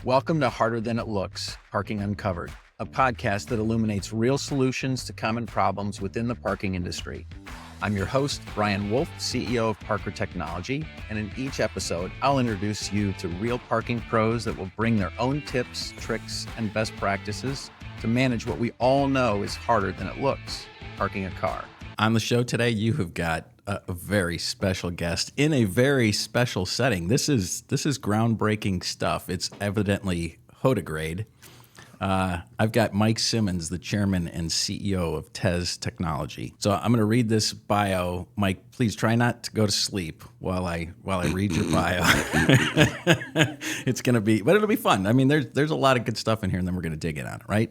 Welcome to Harder Than It Looks, Parking Uncovered, a podcast that illuminates real solutions to common problems within the parking industry. I'm your host, Brian Wolff, CEO of Parker Technology, and in each episode, I'll introduce you to real parking pros that will bring their own tips, tricks, and best practices to manage what we all know is harder than it looks, parking a car. On the show today, you have got a very special guest in a very special setting. This is groundbreaking stuff. It's evidently Hoda grade. I've got Mike Simmons, the chairman and CEO of Tez Technology. So I'm going to read this bio. Mike, please try not to go to sleep while I read your bio. It'll be fun. I mean, there's a lot of good stuff in here, and then we're going to dig in on it, right?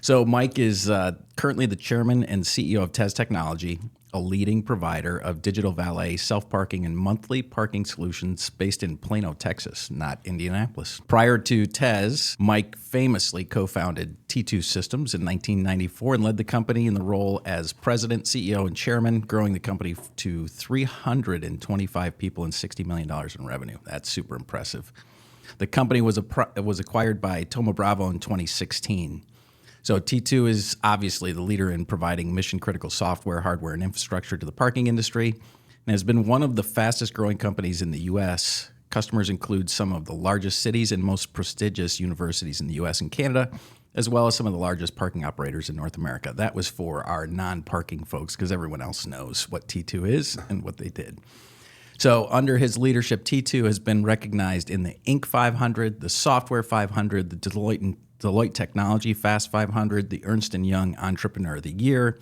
So Mike is currently the chairman and CEO of Tez Technology, a leading provider of digital valet, self-parking, and monthly parking solutions based in Plano, Texas, not Indianapolis. Prior to Tez, Mike famously co-founded T2 Systems in 1994 and led the company in the role as president, CEO, and chairman, growing the company to 325 people and $60 million in revenue. That's super impressive. The company was acquired by Thoma Bravo in 2016. So T2 is obviously the leader in providing mission-critical software, hardware, and infrastructure to the parking industry, and has been one of the fastest-growing companies in the U.S. Customers include some of the largest cities and most prestigious universities in the U.S. and Canada, as well as some of the largest parking operators in North America. That was for our non-parking folks, because everyone else knows what T2 is and what they did. So under his leadership, T2 has been recognized in the Inc. 500, the Software 500, the Deloitte Technology Fast 500, the Ernst & Young Entrepreneur of the Year,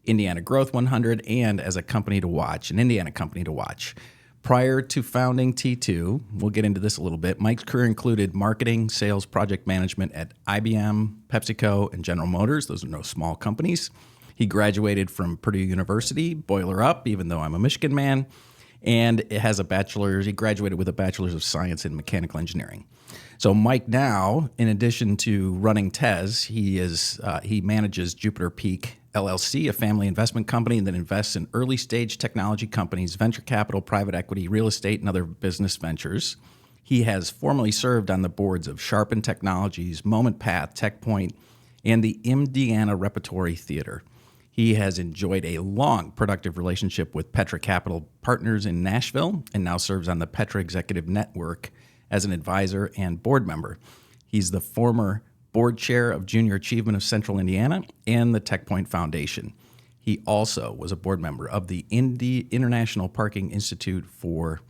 Indiana Growth 100, and as a company to watch, an Indiana company to watch. Prior to founding T2, we'll get into this a little bit, Mike's career included marketing, sales, project management at IBM, PepsiCo, and General Motors. Those are no small companies. He graduated from Purdue University, Boiler Up, even though I'm a Michigan man, and he graduated with a Bachelor's of Science in Mechanical Engineering. So Mike now, in addition to running Tez, he manages Jupiter Peak LLC, a family investment company that invests in early-stage technology companies, venture capital, private equity, real estate, and other business ventures. He has formerly served on the boards of Sharpen Technologies, Moment Path, TechPoint, and the Indiana Repertory Theater. He has enjoyed a long, productive relationship with Petra Capital Partners in Nashville and now serves on the Petra Executive Network as an advisor and board member. He's the former board chair of Junior Achievement of Central Indiana and the TechPoint Foundation. He also was a board member of the International Parking Institute for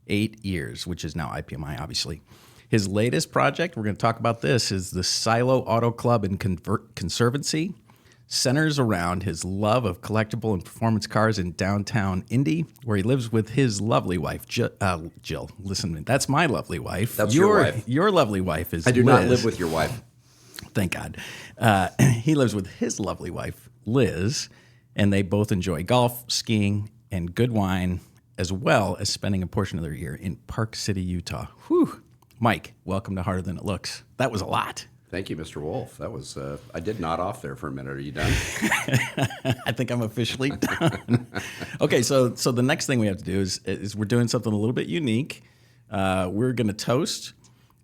8 years, which is now IPMI, obviously. His latest project, we're going to talk about this, is the Silo Auto Club and Conservancy. Centers around his love of collectible and performance cars in downtown Indy, where he lives with his lovely wife, Jill. Listen to me. That's my lovely wife. That's your wife. Your lovely wife is I do Liz. not live with your wife. Thank God. He lives with his lovely wife, Liz, and they both enjoy golf, skiing, and good wine, as well as spending a portion of their year in Park City, Utah. Whew. Mike, welcome to Harder Than It Looks. That was a lot. Thank you, Mr. Wolff. That was, I did nod off there for a minute. Are you done? I think I'm officially done. Okay, so the next thing we have to do is we're doing something a little bit unique. We're going to toast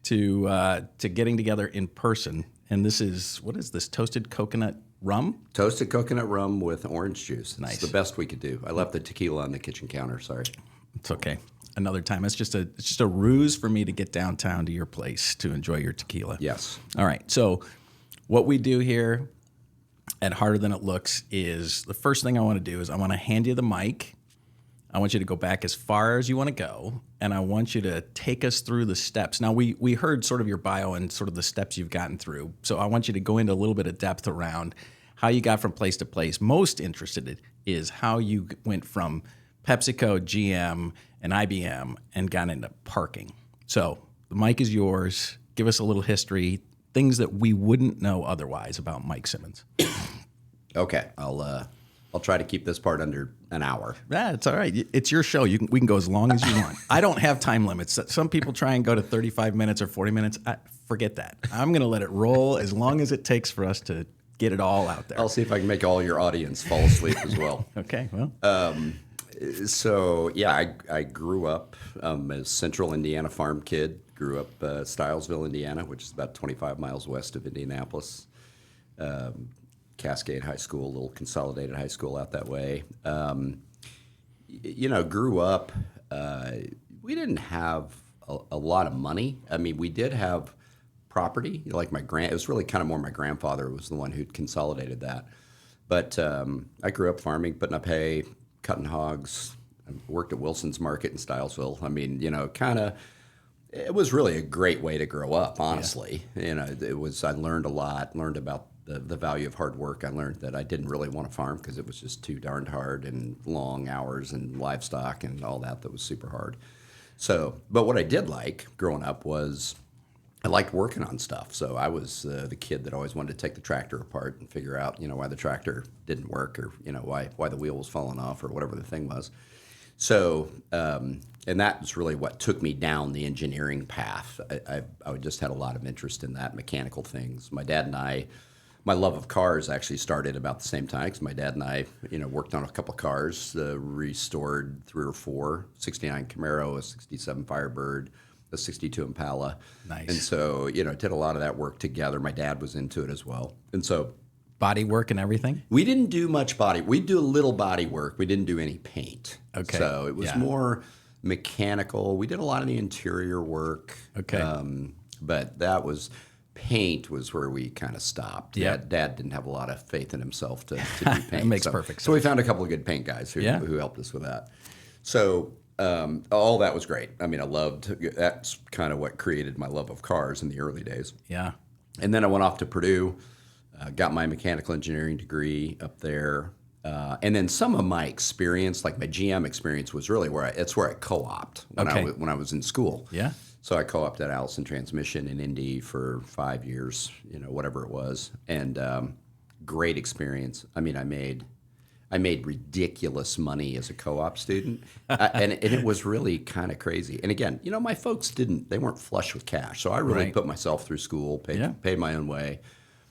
to getting together in person. And this is, what is this, toasted coconut rum? Toasted coconut rum with orange juice. Nice. It's the best we could do. I left the tequila on the kitchen counter. Sorry. It's okay. Another time. It's just a ruse for me to get downtown to your place to enjoy your tequila. Yes. All right. So what we do here at Harder Than It Looks is the first thing I want to do is I want to hand you the mic. I want you to go back as far as you want to go, and I want you to take us through the steps. Now, we heard sort of your bio and sort of the steps you've gotten through, so I want you to go into a little bit of depth around how you got from place to place. Most interested is how you went from PepsiCo, GM, and IBM and got into parking. So the mic is yours. Give us a little history, things that we wouldn't know otherwise about Mike Simmons. Okay. I'll try to keep this part under an hour. Yeah, it's all right. It's your show. We can go as long as you want. I don't have time limits. Some people try and go to 35 minutes or 40 minutes. Forget that. I'm going to let it roll as long as it takes for us to get it all out there. I'll see if I can make all your audience fall asleep as well. Okay, well. So, yeah, I grew up as Central Indiana farm kid, grew up Stylesville, Indiana, which is about 25 miles west of Indianapolis. Cascade High School, a little consolidated high school out that way. Grew up, we didn't have a lot of money. I mean, we did have property, like it was really kind of more my grandfather was the one who'd consolidated that. But I grew up farming, putting up hay, cutting hogs. I worked at Wilson's Market in Stylesville. I mean, it was really a great way to grow up, honestly. Yeah. I learned a lot, learned about the value of hard work. I learned that I didn't really want to farm because it was just too darned hard and long hours and livestock and all that was super hard. So, but what I did like growing up was I liked working on stuff. So I was the kid that always wanted to take the tractor apart and figure out, why the tractor didn't work or, why the wheel was falling off or whatever the thing was. So, and that was really what took me down the engineering path. I just had a lot of interest in that, mechanical things. My dad and I, my love of cars actually started about the same time because my dad and I, worked on a couple of cars, restored 3 or 4, 69 Camaro, a 67 Firebird, a 62 Impala. Nice. And so, did a lot of that work together. My dad was into it as well. And so body work and everything? we didn't do much body. We'd do a little body work. We didn't do any paint. Okay. So it was more mechanical. We did a lot of the interior work. Okay. But paint was where we kind of stopped. Yeah. Dad didn't have a lot of faith in himself to do paint. That makes perfect sense. So we found a couple of good paint guys who helped us with that. So all that was great. I mean, that's kind of what created my love of cars in the early days. Yeah. And then I went off to Purdue, got my mechanical engineering degree up there. And then some of my experience, like my GM experience, was really where I co-opted when I was in school. Yeah. So I co-opted at Allison Transmission in Indy for 5 years, whatever it was, and great experience. I mean, I made ridiculous money as a co-op student, and it was really kind of crazy. And again, my folks they weren't flush with cash, so I really put myself through school, paid my own way,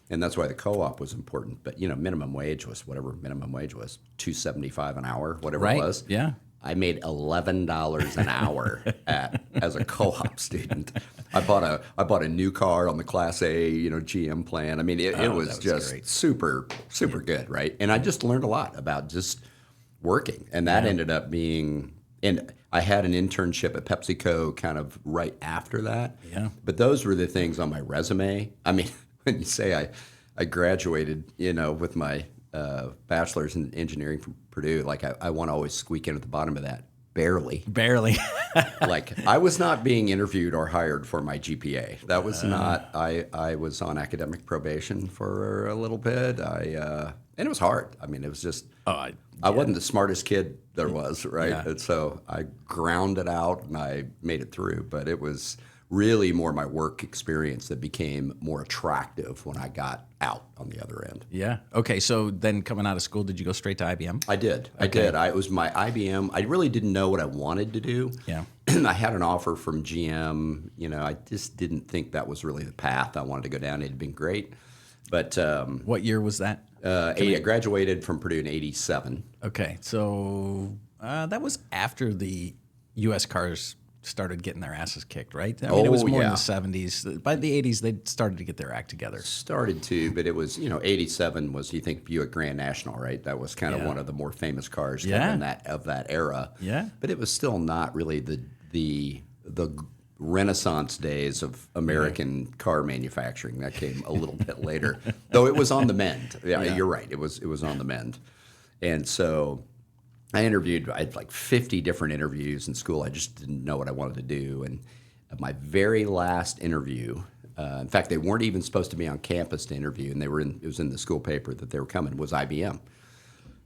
and that's why the co-op was important. But minimum wage was whatever minimum wage was, $2.75 an hour, whatever it was. Yeah. I made $11 an hour as a co-op student. I bought a new car on the Class A, GM plan. I mean, it was just great. super good, right? And I just learned a lot about just working, and that ended up being. And I had an internship at PepsiCo kind of right after that. Yeah. But those were the things on my resume. I mean, when you say I graduated, with my bachelor's in engineering from Purdue, like I want to always squeak in at the bottom of that. Barely. Like I was not being interviewed or hired for my GPA. That was not. I was on academic probation for a little bit. And it was hard. I mean, it was just. I wasn't the smartest kid there was, right? Yeah. And so I ground it out and I made it through. But it was really more my work experience that became more attractive when I got out on the other end. Yeah. Okay. So then coming out of school, did you go straight to IBM? I did. It was my IBM. I really didn't know what I wanted to do. Yeah. I had an offer from GM. I just didn't think that was really the path I wanted to go down. It had been great. But what year was that? I graduated from Purdue in 87. Okay. So that was after the U.S. cars started getting their asses kicked, right? I mean, it was more in the 70s. By the 80s, they started to get their act together. Started to, but it was, 87 was, you think, Buick Grand National, right? That was kind of one of the more famous cars of that era. Yeah. But it was still not really the Renaissance days of American car manufacturing. That came a little bit later, though it was on the mend. Yeah, you're right. It was on the mend. And so I had like 50 different interviews in school. I just didn't know what I wanted to do. And at my very last interview, in fact, they weren't even supposed to be on campus to interview, and it was in the school paper that they were coming, was IBM.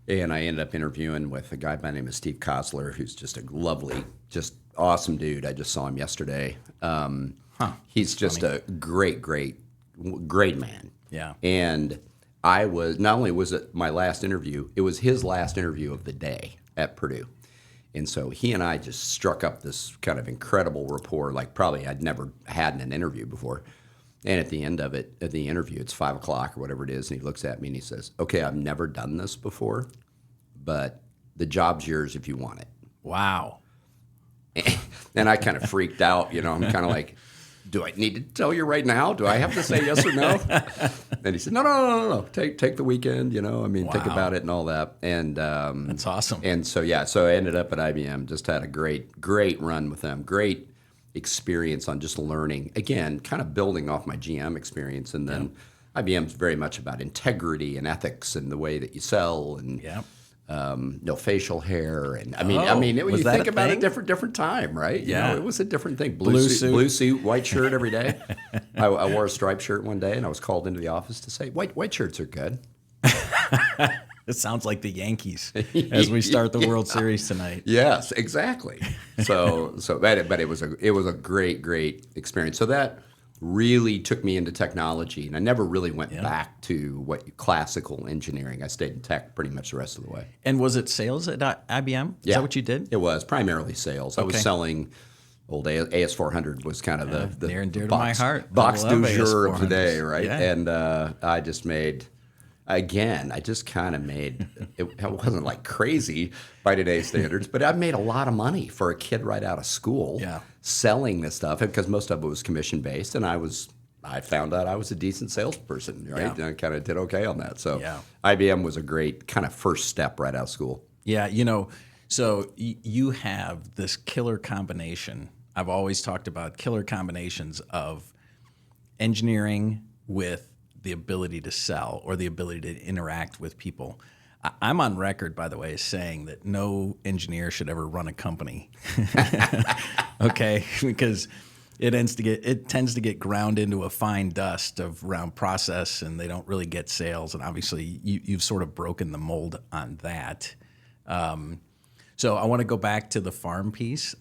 And I ended up interviewing with a guy by the name of Steve Kosler, who's just a lovely, just awesome dude. I just saw him yesterday. He's just a great man. Yeah. And not only was it my last interview, it was his last interview of the day at Purdue. And so he and I just struck up this kind of incredible rapport, like probably I'd never had in an interview before. And at the end of it, at the interview, it's 5 o'clock or whatever it is, and he looks at me and he says, "Okay, I've never done this before, but the job's yours if you want it." Wow. And I kind of freaked out, I'm kind of like, do I need to tell you right now? Do I have to say yes or no? And he said, no. Take the weekend, think about it and all that. And That's awesome. And so I ended up at IBM. Just had a great run with them. Great experience on just learning. Again, kind of building off my GM experience, and then IBM's very much about integrity and ethics and the way that you sell and. No facial hair, and when you think about it, different time, right? Yeah, it was a different thing. Blue suit, white shirt every day. I wore a striped shirt one day, and I was called into the office to say, white shirts are good. It sounds like the Yankees as we start the World Series tonight. Yes, exactly. But it was a great experience. So that really took me into technology, and I never really went back to classical engineering. I stayed in tech pretty much the rest of the way. And was it sales at IBM? Is that what you did? It was primarily sales. I was selling old AS400 was kind of the near and dear to my heart. Box du jour of today, right? Yeah. And I just made. Again, I just kind of made, it wasn't like crazy by today's standards, but I made a lot of money for a kid right out of school selling this stuff, because most of it was commission-based, and I found out I was a decent salesperson, right? And I kind of did okay on that. So IBM was a great kind of first step right out of school. Yeah, so you have this killer combination. I've always talked about killer combinations of engineering with the ability to sell or the ability to interact with people. I'm on record, by the way, as saying that no engineer should ever run a company. Okay, because it tends to get ground into a fine dust around process, and they don't really get sales. And obviously, you've sort of broken the mold on that. So I want to go back to the farm piece.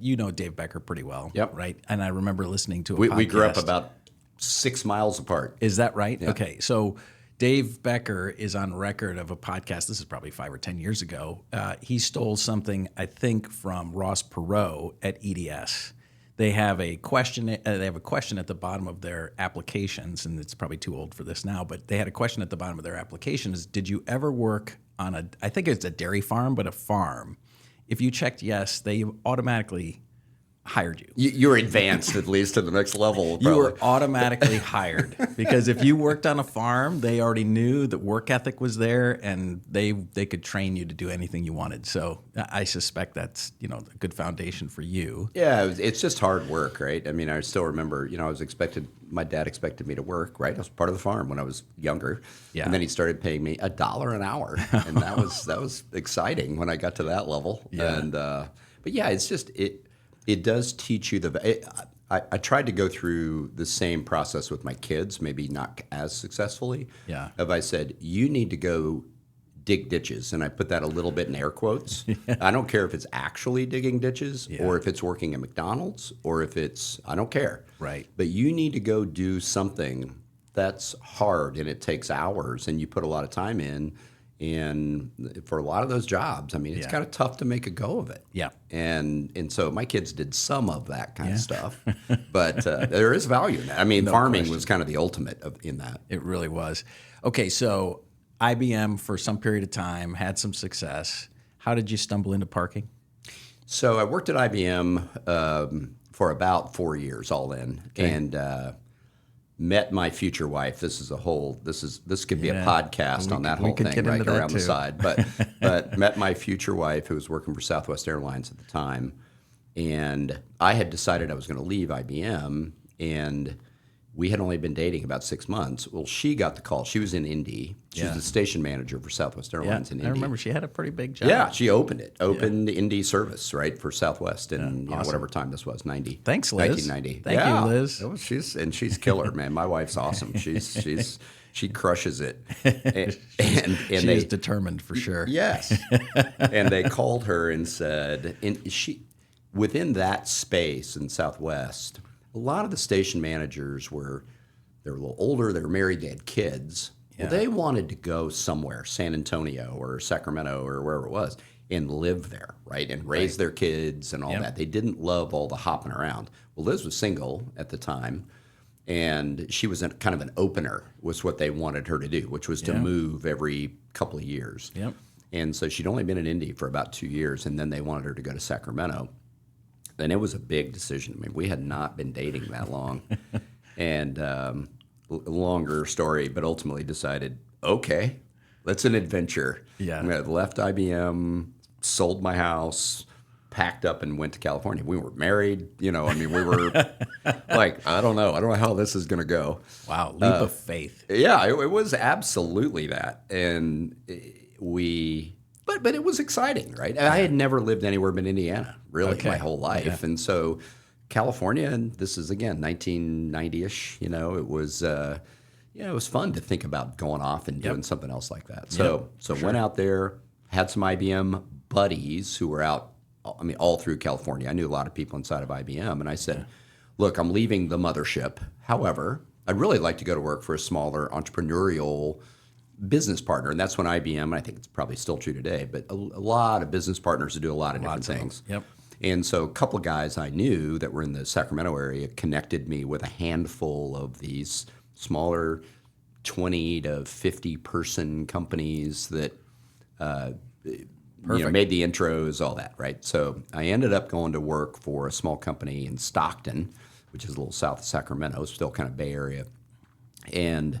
You know Dave Becker pretty well, right? And I remember listening to a podcast. We grew up about 6 miles apart. Is that right? Yeah. Okay. So Dave Becker is on record of a podcast. This is probably 5 or 10 years ago. He stole something, I think, from Ross Perot at EDS. They have a question. They have a question at the bottom of their applications, and it's probably too old for this now. But they had a question at the bottom of their applications: did you ever work on I think it's a dairy farm, but a farm? If you checked yes, they automatically hired you. You're advanced at least to the next level. You were automatically hired, because if you worked on a farm, they already knew that work ethic was there, and they could train you to do anything you wanted. So I suspect that's a good foundation for you. Yeah, it's just hard work, right? I mean, I still remember, my dad expected me to work, right? I was part of the farm when I was younger, and then he started paying me $1 an hour, and that was exciting when I got to that level. Yeah. And but yeah, it's just It does teach you I tried to go through the same process with my kids, maybe not as successfully. Yeah. I said, you need to go dig ditches, and I put that a little bit in air quotes. I don't care if it's actually digging ditches or if it's working at McDonald's or if I don't care. Right. But you need to go do something that's hard and it takes hours and you put a lot of time in. And for a lot of those jobs, I mean, it's kind of tough to make a go of it. Yeah. And so my kids did some of that kind of stuff, but there is value in that. I mean, farming was kind of the ultimate in that. It really was. Okay, so IBM for some period of time had some success. How did you stumble into parking? So I worked at IBM for about 4 years all in, and met my future wife. This could be a podcast on that whole thing right around the side. But met my future wife, who was working for Southwest Airlines at the time, and I had decided I was going to leave IBM, and we had only been dating about 6 months. Well, she got the call. She was in Indy. She was the station manager for Southwest Airlines in Indy. I remember she had a pretty big job. Yeah, she opened the Indy service, right, for Southwest in whatever time this was, 90. Thanks, Liz. 1990. Thank you, Liz. She's killer, man. My wife's awesome. She crushes it. And she is determined for sure. Yes. And they called her and said, within that space in Southwest, a lot of the station managers they were a little older, they were married, they had kids. Well, they wanted to go somewhere, San Antonio or Sacramento or wherever it was, and live there, right? And raise their kids and all that. They didn't love all the hopping around. Well, Liz was single at the time, and she was kind of an opener, was what they wanted her to do, which was to move every couple of years. Yep. And so she'd only been in Indy for about 2 years, and then they wanted her to go to Sacramento. And it was a big decision. I mean, we had not been dating that long. And longer story, but ultimately decided, okay, that's an adventure. Yeah. I left IBM, sold my house, packed up and went to California. We were married, we were like, I don't know how this is going to go. Wow, leap of faith. Yeah, it was absolutely that. And but it was exciting, right? I had never lived anywhere but Indiana, really, my whole life. Yeah. And so California, and this is, again, 1990-ish, it was it was fun to think about going off and doing something else like that. So went out there, had some IBM buddies who were out, all through California. I knew a lot of people inside of IBM, and I said, look, I'm leaving the mothership. However, I'd really like to go to work for a smaller entrepreneurial business partner. And that's when IBM, and I think it's probably still true today, but a lot of business partners who do a lot of different things. Yep. And so a couple of guys I knew that were in the Sacramento area connected me with a handful of these smaller 20 to 50 person companies that made the intros, all that, right? So I ended up going to work for a small company in Stockton, which is a little south of Sacramento, still kind of Bay Area. And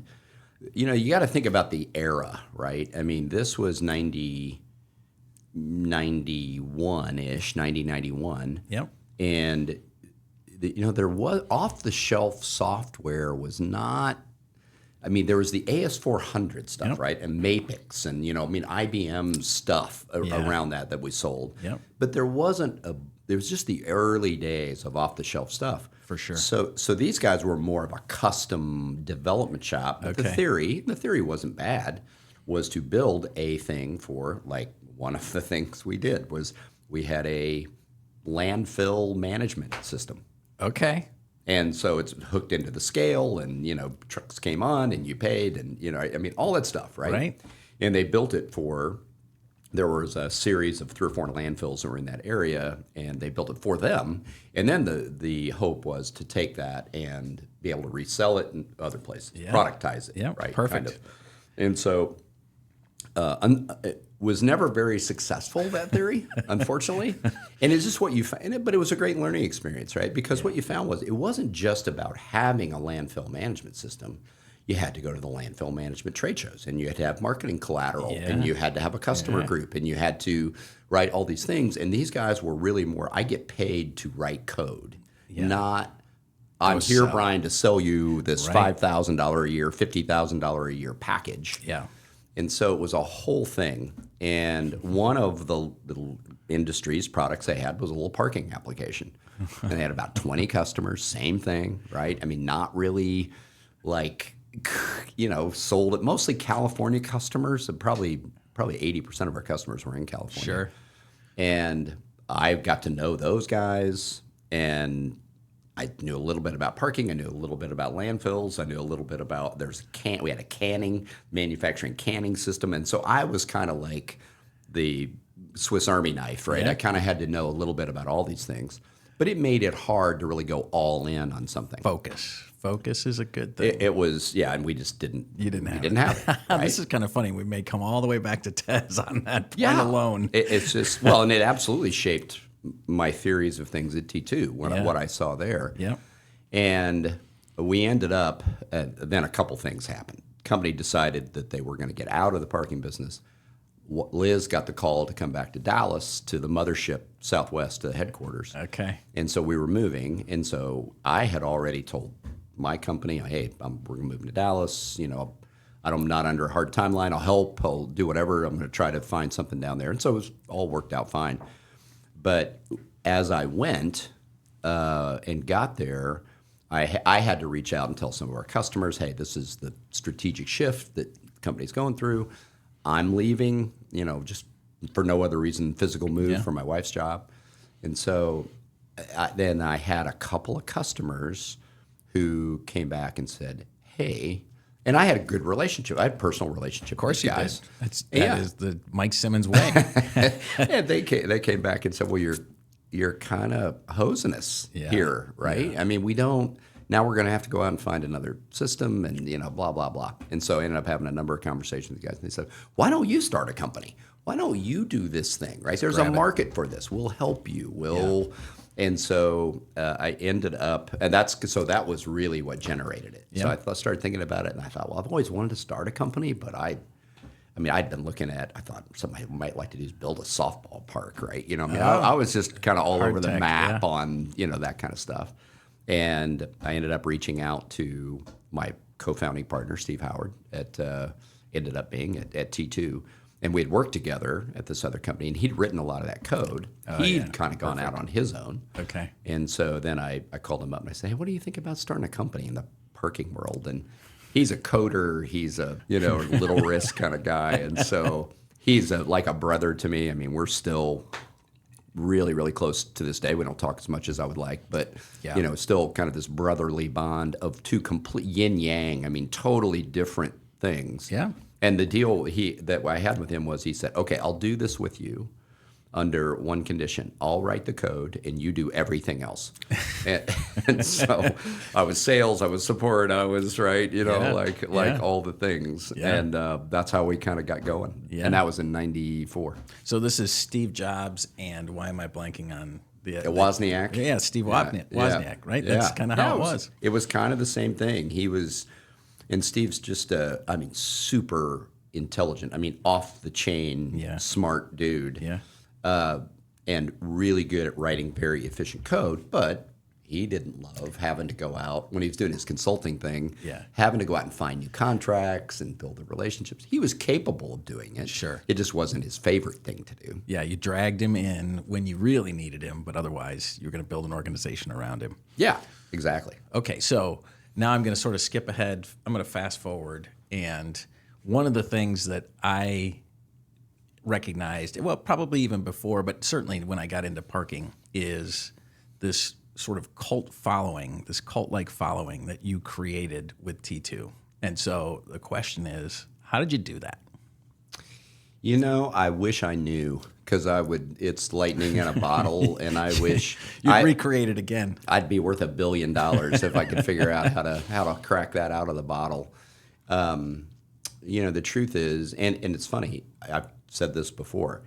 you got to think about the era, right? I mean, this was 91-ish, 91. Yep. And there was off-the-shelf software was not. I mean, there was the AS400 stuff, right, and Mapix, and IBM stuff around that we sold. Yep. But there wasn't a. There was just the early days of off-the-shelf stuff. For sure. So these guys were more of a custom development shop. But the theory wasn't bad, was to build a thing for, like, one of the things we did was we had a landfill management system. Okay. And so it's hooked into the scale, and, trucks came on and you paid, and, all that stuff, right? Right. And they built it there was a series of 3 or 4 landfills that were in that area, and they built it for them. And then the hope was to take that and be able to resell it in other places, productize it, right? Perfect. Kind of. And so it was never very successful, that theory, unfortunately. And it's just what you found. But it was a great learning experience, right? Because what you found was it wasn't just about having a landfill management system. You had to go to the landfill management trade shows, and you had to have marketing collateral, and you had to have a customer group, and you had to write all these things. And these guys were really more, I get paid to write code, not I'm here, Brian, to sell you this $5,000 a year, $50,000 a year package. Yeah. And so it was a whole thing. And one of the industry's products they had was a little parking application. And they had about 20 customers, same thing, right? I mean, not really like, sold it. Mostly California customers, and probably 80% of our customers were in California. Sure. And I got to know those guys, and I knew a little bit about parking. I knew a little bit about landfills. I knew a little bit about we had a manufacturing canning system. And so I was kind of like the Swiss Army knife, right? Yeah. I kind of had to know a little bit about all these things. But it made it hard to really go all in on something. Focus is a good thing. It was, and we just didn't. You didn't have it. Right? This is kind of funny. We may come all the way back to Tez on that point alone. It's just, and it absolutely shaped my theories of things at T2, what I saw there. Yeah. And we ended up, then a couple things happened. Company decided that they were going to get out of the parking business. Liz got the call to come back to Dallas to the mothership Southwest headquarters. Okay. And so we were moving. And so I had already told my company, hey, we're going to move to Dallas. I'm not under a hard timeline. I'll help. I'll do whatever. I'm going to try to find something down there. And so it was all worked out fine. But as I went and got there, I had to reach out and tell some of our customers, hey, this is the strategic shift that the company's going through. I'm leaving, just for no other reason, physical move for my wife's job. And so then I had a couple of customers who came back and said, hey, and I had a good relationship. I had a personal relationship with these guys. That is the Mike Simmons way. And they came back and said, well, you're kind of hosing us here, right? Yeah. I mean, now we're going to have to go out and find another system and, blah, blah, blah. And so I ended up having a number of conversations with the guys. And they said, why don't you start a company? Why don't you do this thing, right? There's a market for this. We'll help you. And so I ended up, and that was really what generated it. Yeah. So I started thinking about it, and I thought, well, I've always wanted to start a company, but I mean, I'd been looking at, I thought somebody might like to do is build a softball park, right? You know, I mean, I was just kind of all over the map on, that kind of stuff. And I ended up reaching out to my co-founding partner, Steve Howard, ended up being at T2. And we had worked together at this other company, and he'd written a lot of that code. He'd kind of gone out on his own. Okay. And so then I called him up and I said, hey, what do you think about starting a company in the parking world? And he's a coder. He's a, little risk kind of guy. And so he's like a brother to me. I mean, we're still really, really close to this day. We don't talk as much as I would like, but, still kind of this brotherly bond of two complete yin yang. I mean, totally different things. Yeah. And the deal that I had with him was he said, okay, I'll do this with you under one condition. I'll write the code and you do everything else. and so I was sales, I was support, I was like all the things. Yeah. And that's how we kind of got going. Yeah. And that was in 94. So this is Steve Jobs and why am I blanking on the Wozniak? Yeah, Steve Wozniak, right? Yeah. That's kind of how it was. It was kind of the same thing. And Steve's just super intelligent. I mean, off the chain, smart dude. Yeah. And really good at writing very efficient code, but he didn't love having to go out when he was doing his consulting thing, having to go out and find new contracts and build the relationships. He was capable of doing it. Sure. It just wasn't his favorite thing to do. Yeah, you dragged him in when you really needed him, but otherwise you're going to build an organization around him. Yeah, exactly. Okay, so now I'm going to sort of skip ahead. I'm going to fast forward. And one of the things that I recognized, well, probably even before, but certainly when I got into parking, is this sort of cult following, this cult-like following that you created with T2. And so the question is, how did you do that? I wish I knew, because it's lightning in a bottle, and I wish You'd recreate it again. I'd be worth $1 billion if I could figure out how to crack that out of the bottle. The truth is, and it's funny, I've said this before,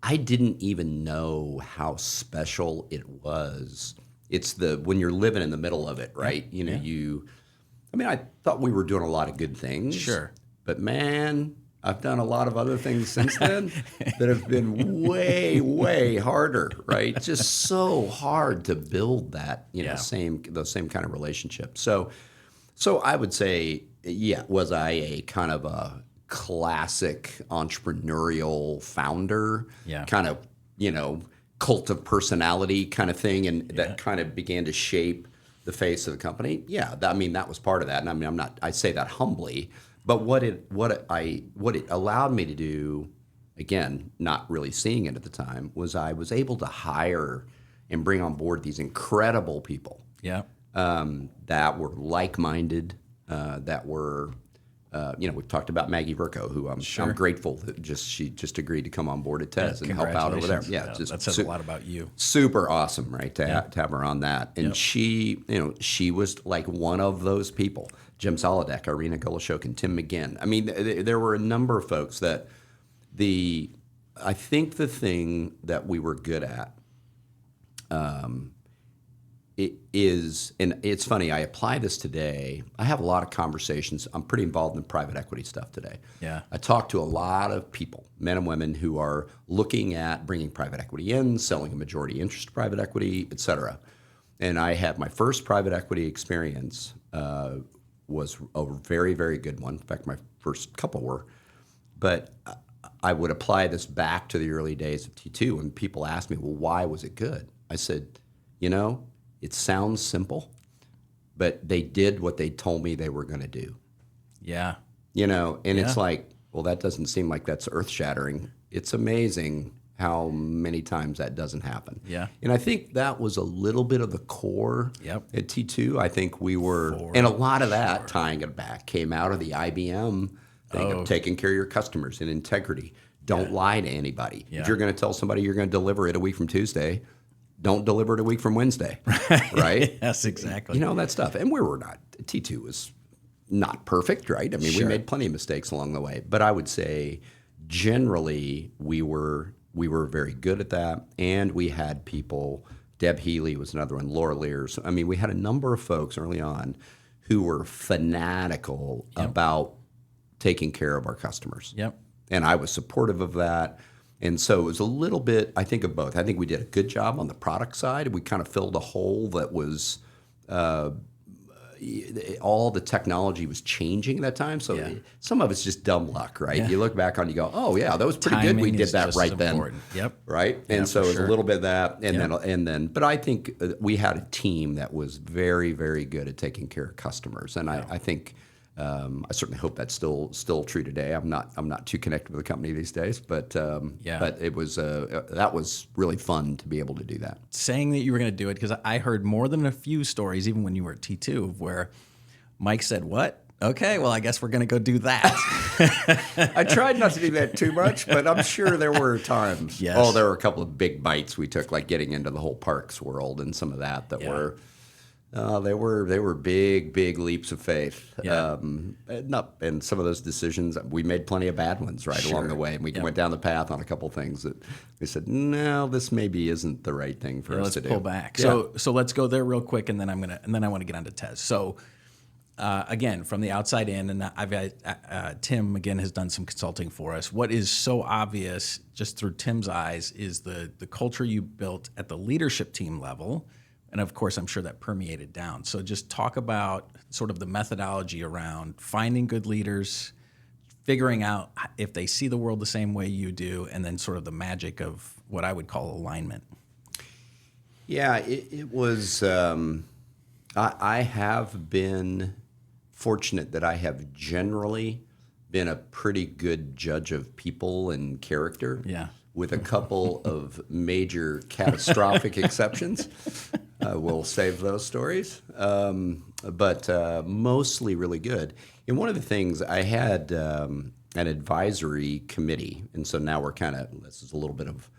I didn't even know how special it was. It's when you're living in the middle of it, right? I thought we were doing a lot of good things. Sure. But man, I've done a lot of other things since then that have been way, way harder, right? Just so hard to build that, those same kind of relationships. So I would say, was I a kind of a classic entrepreneurial founder, kind of, cult of personality kind of thing, and that kind of began to shape the face of the company? Yeah, that was part of that. And I say that humbly. But what it allowed me to do, again, not really seeing it at the time, was I was able to hire and bring on board these incredible people that were like-minded, that were, we've talked about Maggie Verco, who I'm grateful that she just agreed to come on board at Tez and help out over there. Yeah, that says a lot about you. Super awesome, right, to have her on that. And she was like one of those people. Jim Solodek, Irina Goloshokin, Tim McGinn. I mean, there were a number of folks that I think the thing that we were good at it is, and it's funny, I apply this today. I have a lot of conversations. I'm pretty involved in private equity stuff today. Yeah. I talk to a lot of people, men and women, who are looking at bringing private equity in, selling a majority interest to private equity, et cetera. And I had my first private equity experience was a very, very good one. In fact, my first couple were. But I would apply this back to the early days of T2, and people ask me, well, why was it good? I said, it sounds simple, but they did what they told me they were going to do. Yeah. It's like, well, that doesn't seem like that's earth-shattering. It's amazing how many times that doesn't happen. Yeah. And I think that was a little bit of the core at T2. I think we were, and a lot of that, tying it back, came out of the IBM thing of taking care of your customers and integrity. Don't lie to anybody. If you're going to tell somebody you're going to deliver it a week from Tuesday, don't deliver it a week from Wednesday, right? Yes, exactly. That stuff. And we were not, T2 was not perfect, right? I mean, we made plenty of mistakes along the way. But I would say generally we were very good at that, and we had people Deb Healy was another one, Laura Lear. So, I mean, we had a number of folks early on who were fanatical about taking care of our customers. Yep. And I was supportive of that. And so it was a little bit, I think, of both. I think we did a good job on the product side. We kind of filled a hole that was all the technology was changing at that time. So some of it's just dumb luck, right? Yeah. You look back on, you go, oh yeah, that was pretty good. We did that right then. Yep. Right. And so it was a little bit of that. And then, but I think we had a team that was very, very good at taking care of customers. And I think, I certainly hope that's still true today. I'm not too connected with the company these days, but it was that was really fun to be able to do that. Saying that you were going to do it, because I heard more than a few stories, even when you were at T2, where Mike said, "What? Okay, well, I guess we're going to go do that." I tried not to do that too much, but I'm sure there were times. Yes. Oh, there were a couple of big bites we took, like getting into the whole parks world and some of that were. They were big leaps of faith. Yeah. And some of those decisions, we made plenty of bad ones along the way. And we went down the path on a couple of things that we said, no, this maybe isn't the right thing for us to do. Let's pull back. Yeah. So let's go there real quick, and then I want to get onto Tez. So again, from the outside in, and I've Tim again has done some consulting for us. What is so obvious, just through Tim's eyes, is the culture you built at the leadership team level. And of course, I'm sure that permeated down. So just talk about sort of the methodology around finding good leaders, figuring out if they see the world the same way you do, and then sort of the magic of what I would call alignment. Yeah, it was. I have been fortunate that I have generally been a pretty good judge of people and character. Yeah. With a couple of major catastrophic exceptions. We'll save those stories. But mostly really good. And one of the things, I had an advisory committee. And so now we're this is a little bit of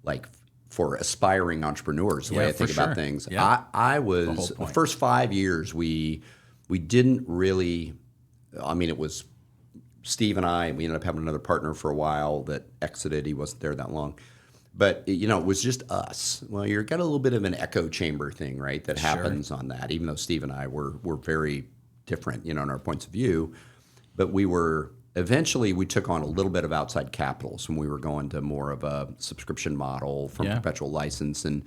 like for aspiring entrepreneurs, the way I think about things. Yeah. I was, the first 5 years, we didn't really, it was Steve and I, we ended up having another partner for a while that exited. He wasn't there that long. But, it was just us. Well, you've got a little bit of an echo chamber thing, right, that happens on that, even though Steve and I were very different, in our points of view. But eventually we took on a little bit of outside capital. So when we were going to more of a subscription model from perpetual license, and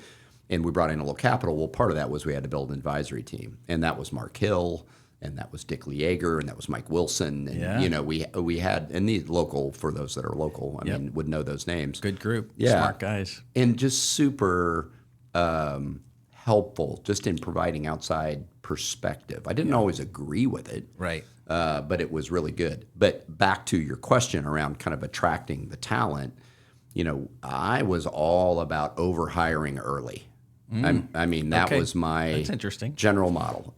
we brought in a little capital. Well, part of that was we had to build an advisory team. And that was Mark Hill. And that was Dick Lieger, and that was Mike Wilson, and we had, and these local, for those that are local, would know those names. Good group, smart guys, and just super helpful, just in providing outside perspective. I didn't always agree with it, right? But it was really good. But back to your question around kind of attracting the talent, I was all about overhiring early. That was my That's interesting. general model.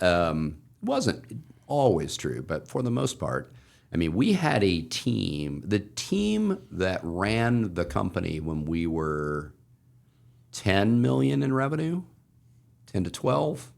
Wasn't always true, but for the most part, we had a team. The team that ran the company when we were 10 million in revenue, 10 to 12,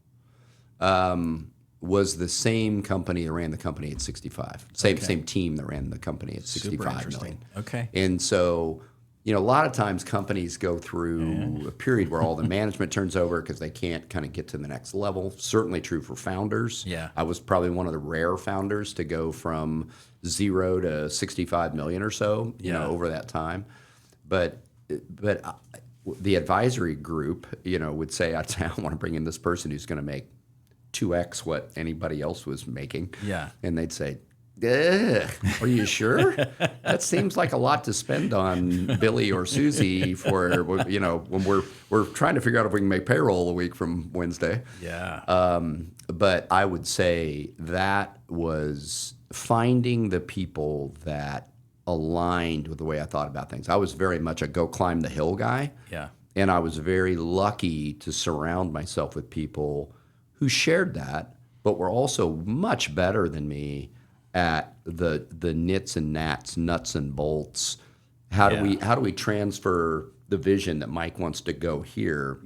was the same company that ran the company at 65. Same team that ran the company at 65 million. Okay. And so, a lot of times companies go through a period where all the management turns over because they can't kind of get to the next level. Certainly true for founders. Yeah. I was probably one of the rare founders to go from 0 to 65 million or so, over that time. But the advisory group, would say, I want to bring in this person who's going to make 2x what anybody else was making. Yeah. And they'd say, are you sure? That seems like a lot to spend on Billy or Susie for, when we're trying to figure out if we can make payroll a week from Wednesday. Yeah. But I would say that was finding the people that aligned with the way I thought about things. I was very much a go climb the hill guy. Yeah. And I was very lucky to surround myself with people who shared that, but were also much better than me at the nits and gnats, nuts and bolts. How do we transfer the vision that Mike wants to go here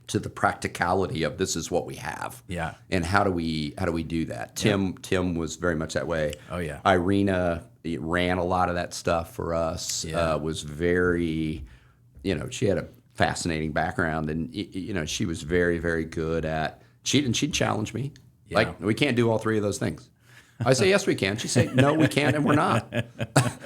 to the practicality of this is what we have? Yeah. And how do we do that? Tim was very much that way. Oh yeah. Irina ran a lot of that stuff for us. Yeah. Was very, she had a fascinating background, and she was very, very good at she'd challenge me. Yeah. Like, we can't do all three of those things. I say, yes, we can. She'd say, no, we can't, and we're not.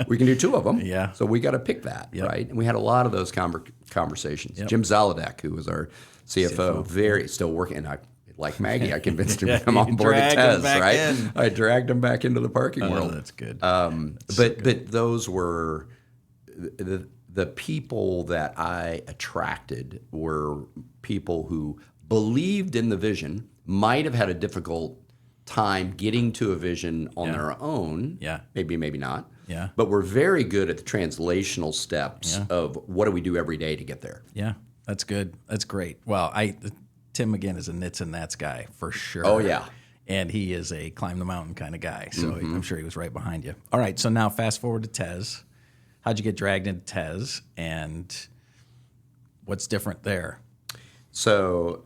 We can do two of them. Yeah. So we got to pick that, right? And we had a lot of those conversations. Yep. Jim Zaladek, who was our CFO, still working. And like Maggie, I convinced him to come on board at Tez, right? I dragged him back into the parking world. That's good. But those were the people that I attracted were people who believed in the vision, might have had a difficult time getting to a vision on their own. Yeah. Maybe not. Yeah. But we're very good at the translational steps of what do we do every day to get there. Yeah. That's good. That's great. Well, Tim again is a nits and nats guy for sure. Oh yeah. And he is a climb the mountain kind of guy. So I'm sure he was right behind you. All right. So now fast forward to Tez. How'd you get dragged into Tez, and what's different there? So,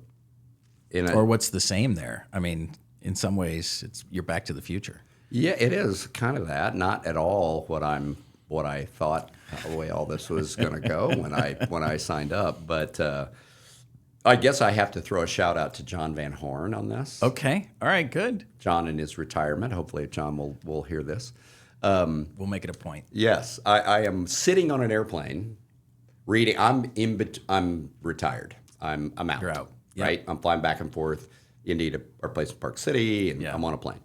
or what's the same there? I mean, in some ways, you're back to the future. Yeah, it is kind of that. Not at all what I thought the way all this was going to go when I signed up. But I guess I have to throw a shout out to John Van Horn on this. Okay. All right. Good. John in his retirement. Hopefully, John will hear this. We'll make it a point. Yes, I am sitting on an airplane, reading. I'm retired. I'm out. You're out. Right. I'm flying back and forth. Indy to our place in Park City, and I'm on a plane,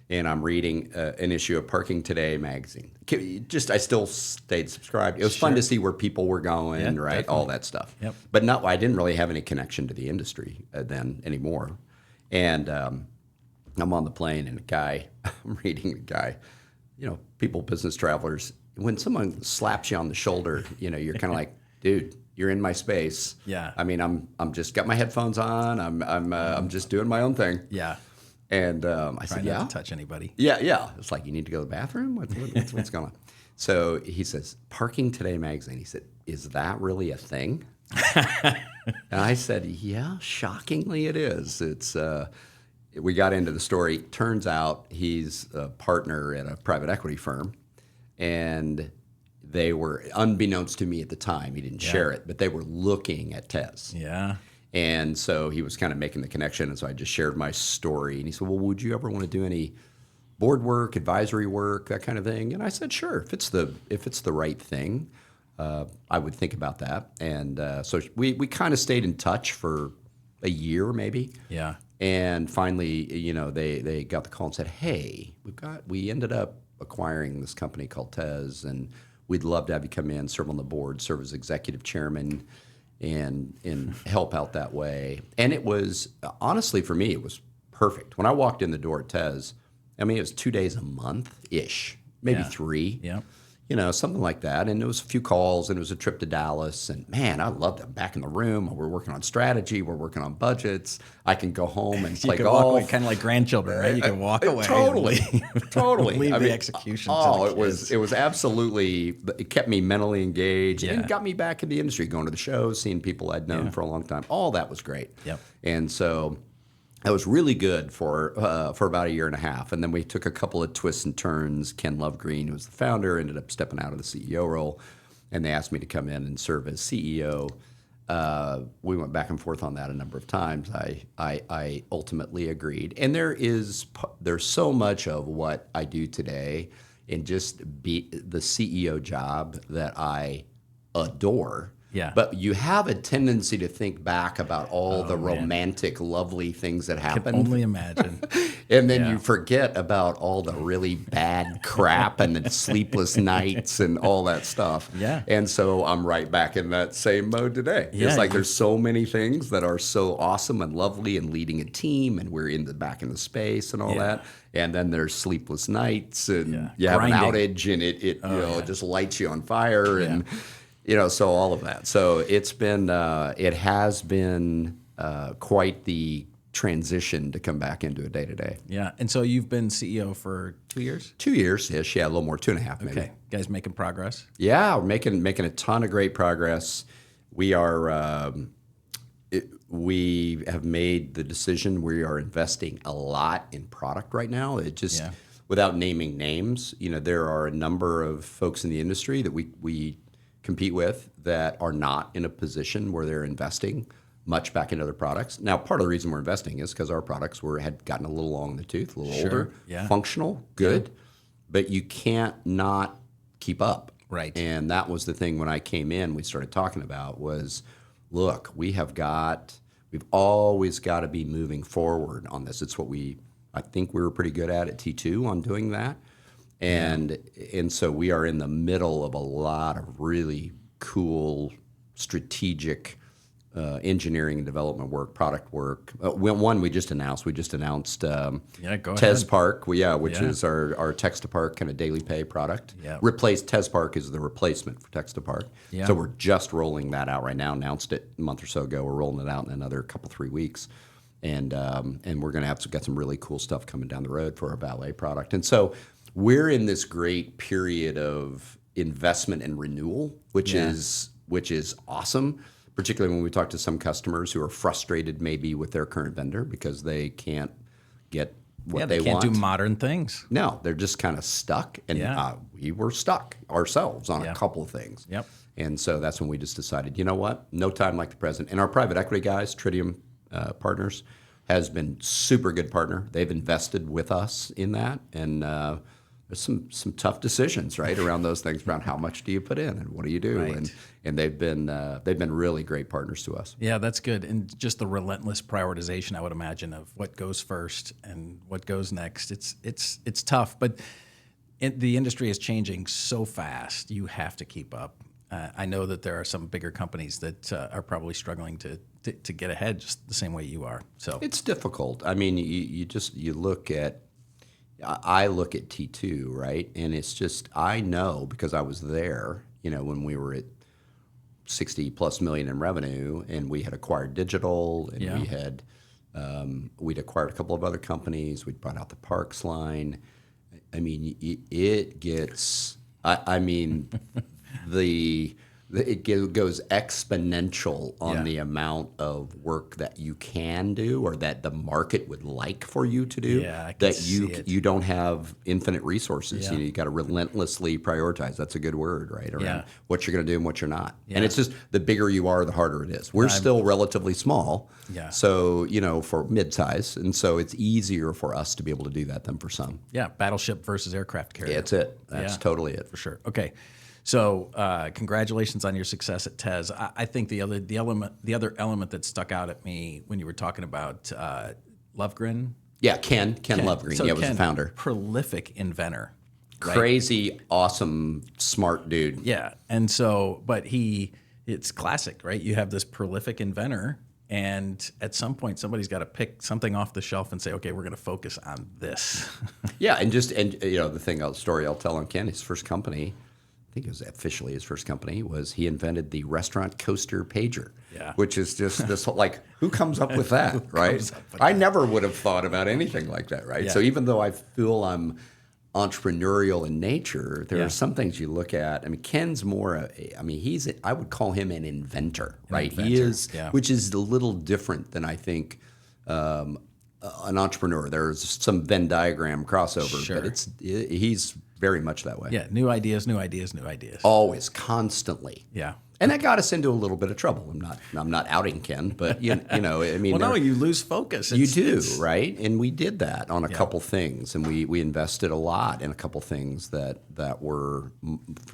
and I'm reading an issue of Parking Today magazine. I still stayed subscribed. It was fun to see where people were going, right? Definitely. All that stuff. Yep. But I didn't really have any connection to the industry then anymore. And I'm on the plane, and I'm reading a guy, people, business travelers. When someone slaps you on the shoulder, you're kind of like, dude, you're in my space. Yeah. I mean, I'm just got my headphones on. I'm just doing my own thing. Yeah. And I said, not to touch anybody. Yeah. It's like, you need to go to the bathroom? What's going on? So he says, Parking Today magazine. He said, is that really a thing? And I said, yeah, shockingly it is. It's we got into the story. Turns out he's a partner at a private equity firm, and they were, unbeknownst to me at the time, he didn't share it, but they were looking at Tez. Yeah. And so he was kind of making the connection, and so I just shared my story. And he said, well, would you ever want to do any board work, advisory work, that kind of thing? And I said, sure, if it's the right thing, I would think about that. And so we kind of stayed in touch for a year maybe. Yeah. And finally, they got the call and said, hey, we ended up acquiring this company called Tez, and we'd love to have you come in, serve on the board, serve as executive chairman, and help out that way. And it was, honestly, for me, it was perfect. When I walked in the door at Tez, it was 2 days a month-ish, maybe 3. Yeah. Something like that. And it was a few calls, and it was a trip to Dallas. And man, I loved it. Back in the room, we're working on strategy, we're working on budgets. I can go home and play golf. Walk away, kind of like grandchildren, right? You can walk away. Totally. Leave the execution. It was absolutely. It kept me mentally engaged and got me back in the industry, going to the shows, seeing people I'd known for a long time. All that was great. Yep. And so that was really good for about a year and a half. And then we took a couple of twists and turns. Ken Lovegreen, who was the founder, ended up stepping out of the CEO role, and they asked me to come in and serve as CEO. We went back and forth on that a number of times. I ultimately agreed. And there's so much of what I do today in just be the CEO job that I adore. Yeah. But you have a tendency to think back about all the romantic, lovely things that happened. I can only imagine. And then you forget about all the really bad crap and the sleepless nights and all that stuff. Yeah. And so I'm right back in that same mode today. Yeah, it's like there's so many things that are so awesome and lovely, and leading a team, and we're back in the space and all that. And then there's sleepless nights, and you have an outage, and it just lights you on fire, and so all of that. So it has been quite the transition to come back into a day-to-day. Yeah. And so you've been CEO for 2 years? 2 years-ish, a little more, 2.5 maybe. Okay. Guys making progress? Yeah, we're making a ton of great progress. We are we have made the decision. We are investing a lot in product right now. It just without naming names, there are a number of folks in the industry that we compete with that are not in a position where they're investing much back into their products. Now, part of the reason we're investing is because our products had gotten a little long in the tooth, a little older, functional, good, but you can't not keep up. Right. And that was the thing when I came in, we started talking about was, look, we've always got to be moving forward on this. It's what I think we were pretty good at T2 on doing that. And so we are in the middle of a lot of really cool, strategic engineering and development work, product work. One we just announced. We just announced Tez Park, which is our text to park kind of daily pay product. Yeah. Tez Park is the replacement for text to park. Yeah. So we're just rolling that out right now. Announced it a month or so ago. We're rolling it out in another 3 weeks, and we're going to got some really cool stuff coming down the road for our valet product. And so we're in this great period of investment and renewal, which is awesome. Particularly when we talk to some customers who are frustrated maybe with their current vendor because they can't get what they want. They can't do modern things. No, they're just kind of stuck. And we were stuck ourselves on a couple of things. Yep. And so that's when we just decided, you know what? No time like the present. And our private equity guys, Tritium Partners, has been super good partner. They've invested with us in that. And there's some tough decisions, right, around those things, around how much do you put in and what do you do, and they've been really great partners to us. Yeah, that's good, and just the relentless prioritization, I would imagine, of what goes first and what goes next. It's tough, but the industry is changing so fast. You have to keep up. I know that there are some bigger companies that are probably struggling to get ahead just the same way you are. So it's difficult. I mean, you look at. I look at T2, right? And it's just, I know because I was there, when we were at 60 plus million in revenue and we had acquired digital and we'd acquired a couple of other companies. We'd brought out the Parks line. I mean, it gets, it goes exponential on the amount of work that you can do or that the market would like for you to do. Yeah, I can see it. You don't have infinite resources. Yeah. You got to relentlessly prioritize. That's a good word, right? Around what you're going to do and what you're not. Yeah. And it's just the bigger you are, the harder it is. We're still relatively small. Yeah. So, for mid-size. And so it's easier for us to be able to do that than for some. Yeah, battleship versus aircraft carrier. Yeah, that's it. That's totally it. For sure. Okay. So, congratulations on your success at Tez. I think the other element that stuck out at me when you were talking about Lovegren. Yeah, Ken Lovegren. So was the founder. Prolific inventor. Right? Crazy, awesome, smart dude. Yeah, and so, but it's classic, right? You have this prolific inventor, and at some point, somebody's got to pick something off the shelf and say, okay, we're going to focus on this. Yeah, and the story I'll tell on Ken, his first company. I think it was officially his first company, was he invented the restaurant coaster pager, which is just this who comes up with that, right? I never would have thought about anything like that, right? Yeah. So even though I feel I'm entrepreneurial in nature, there are some things you look at. I mean, Ken's more, I would call him an inventor, right? He is, which is a little different than I think an entrepreneur. There's some Venn diagram crossover, but he's very much that way. Yeah, new ideas. Always, constantly. Yeah. And that got us into a little bit of trouble. I'm not outing Ken, but you lose focus. You do, right? And we did that on a couple things, and we invested a lot in a couple things that were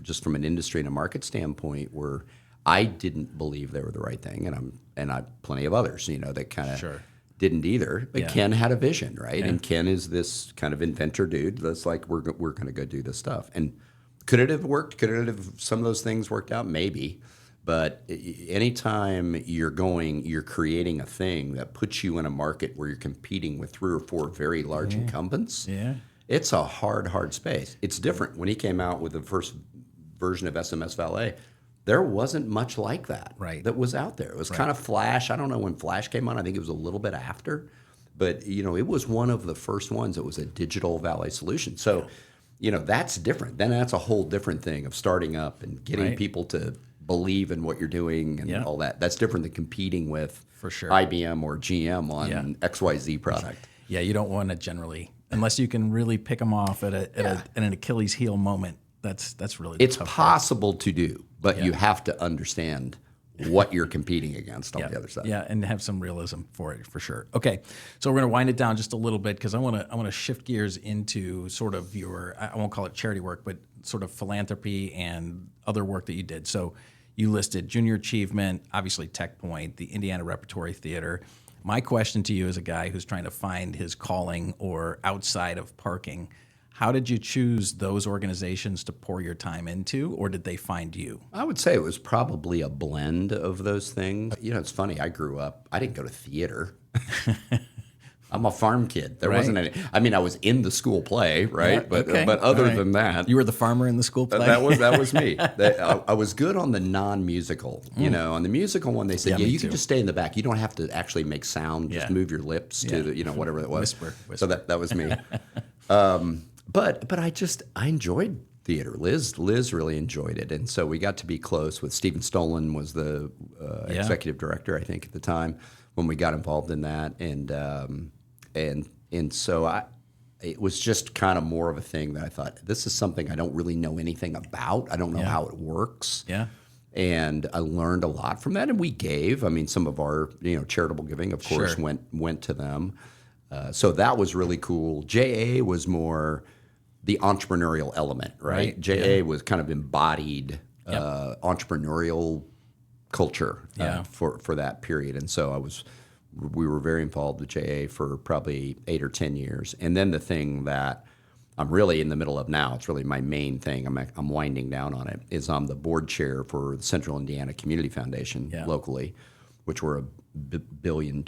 just from an industry and a market standpoint were I didn't believe they were the right thing, and I plenty of others, that kind of didn't either. But Ken had a vision, right? Yeah. And Ken is this kind of inventor dude that's like, we're going to go do this stuff. And could it have worked? Could it have some of those things worked out? Maybe. But anytime you're creating a thing that puts you in a market where you're competing with 3 or 4 very large incumbents, it's a hard space. It's different. When he came out with the first version of SMS Valet, there wasn't much like that that was out there. It was kind of Flash. I don't know when Flash came on. I think it was a little bit after. But, it was one of the first ones that was a digital valet solution. So, that's different. Then that's a whole different thing of starting up and getting people to believe in what you're doing and all that. That's different than competing with IBM or GM on XYZ product. Yeah, you don't want to generally, unless you can really pick them off at an Achilles heel moment. That's really It's the tough part. possible to do, but you have to understand what you're competing against on the other side. Yeah, and have some realism for it, for sure. Okay, so we're going to wind it down just a little bit because I want to shift gears into sort of your, I won't call it charity work, but sort of philanthropy and other work that you did. So you listed Junior Achievement, obviously Tech Point, the Indiana Repertory Theater. My question to you as a guy who's trying to find his calling or outside of parking, how did you choose those organizations to pour your time into, or did they find you? I would say it was probably a blend of those things. You know, it's funny. I grew up, I didn't go to theater. I'm a farm kid. There wasn't any. I mean, I was in the school play, right? Yeah, okay. But other than that, You were the farmer in the school play? that was me. I was good on the non-musical. You know, on the musical one, they said, Yeah, yeah, me you too. can just stay in the back. You don't have to actually make sound. Just Yeah. move your lips to the, you know, whatever it was. Whisper. So that was me. But I enjoyed theater. Liz really enjoyed it, and so we got to be close with Stephen Stolen was the executive director, I think, at the time when we got involved in that, and so it was just kind of more of a thing that I thought, this is something I don't really know anything about. I don't know how it works. Yeah. And I learned a lot from that, and we gave. I mean, some of our charitable giving, of course, Sure. went to them. So that was really cool. JA was more the entrepreneurial element, right? Right, JA was kind of embodied entrepreneurial culture for that period, and so we were very involved with JA for probably 8 or 10 years. And then the thing that I'm really in the middle of now, it's really my main thing, I'm winding down on it, is I'm the board chair for the Central Indiana Community Foundation locally, which we're $1.2 billion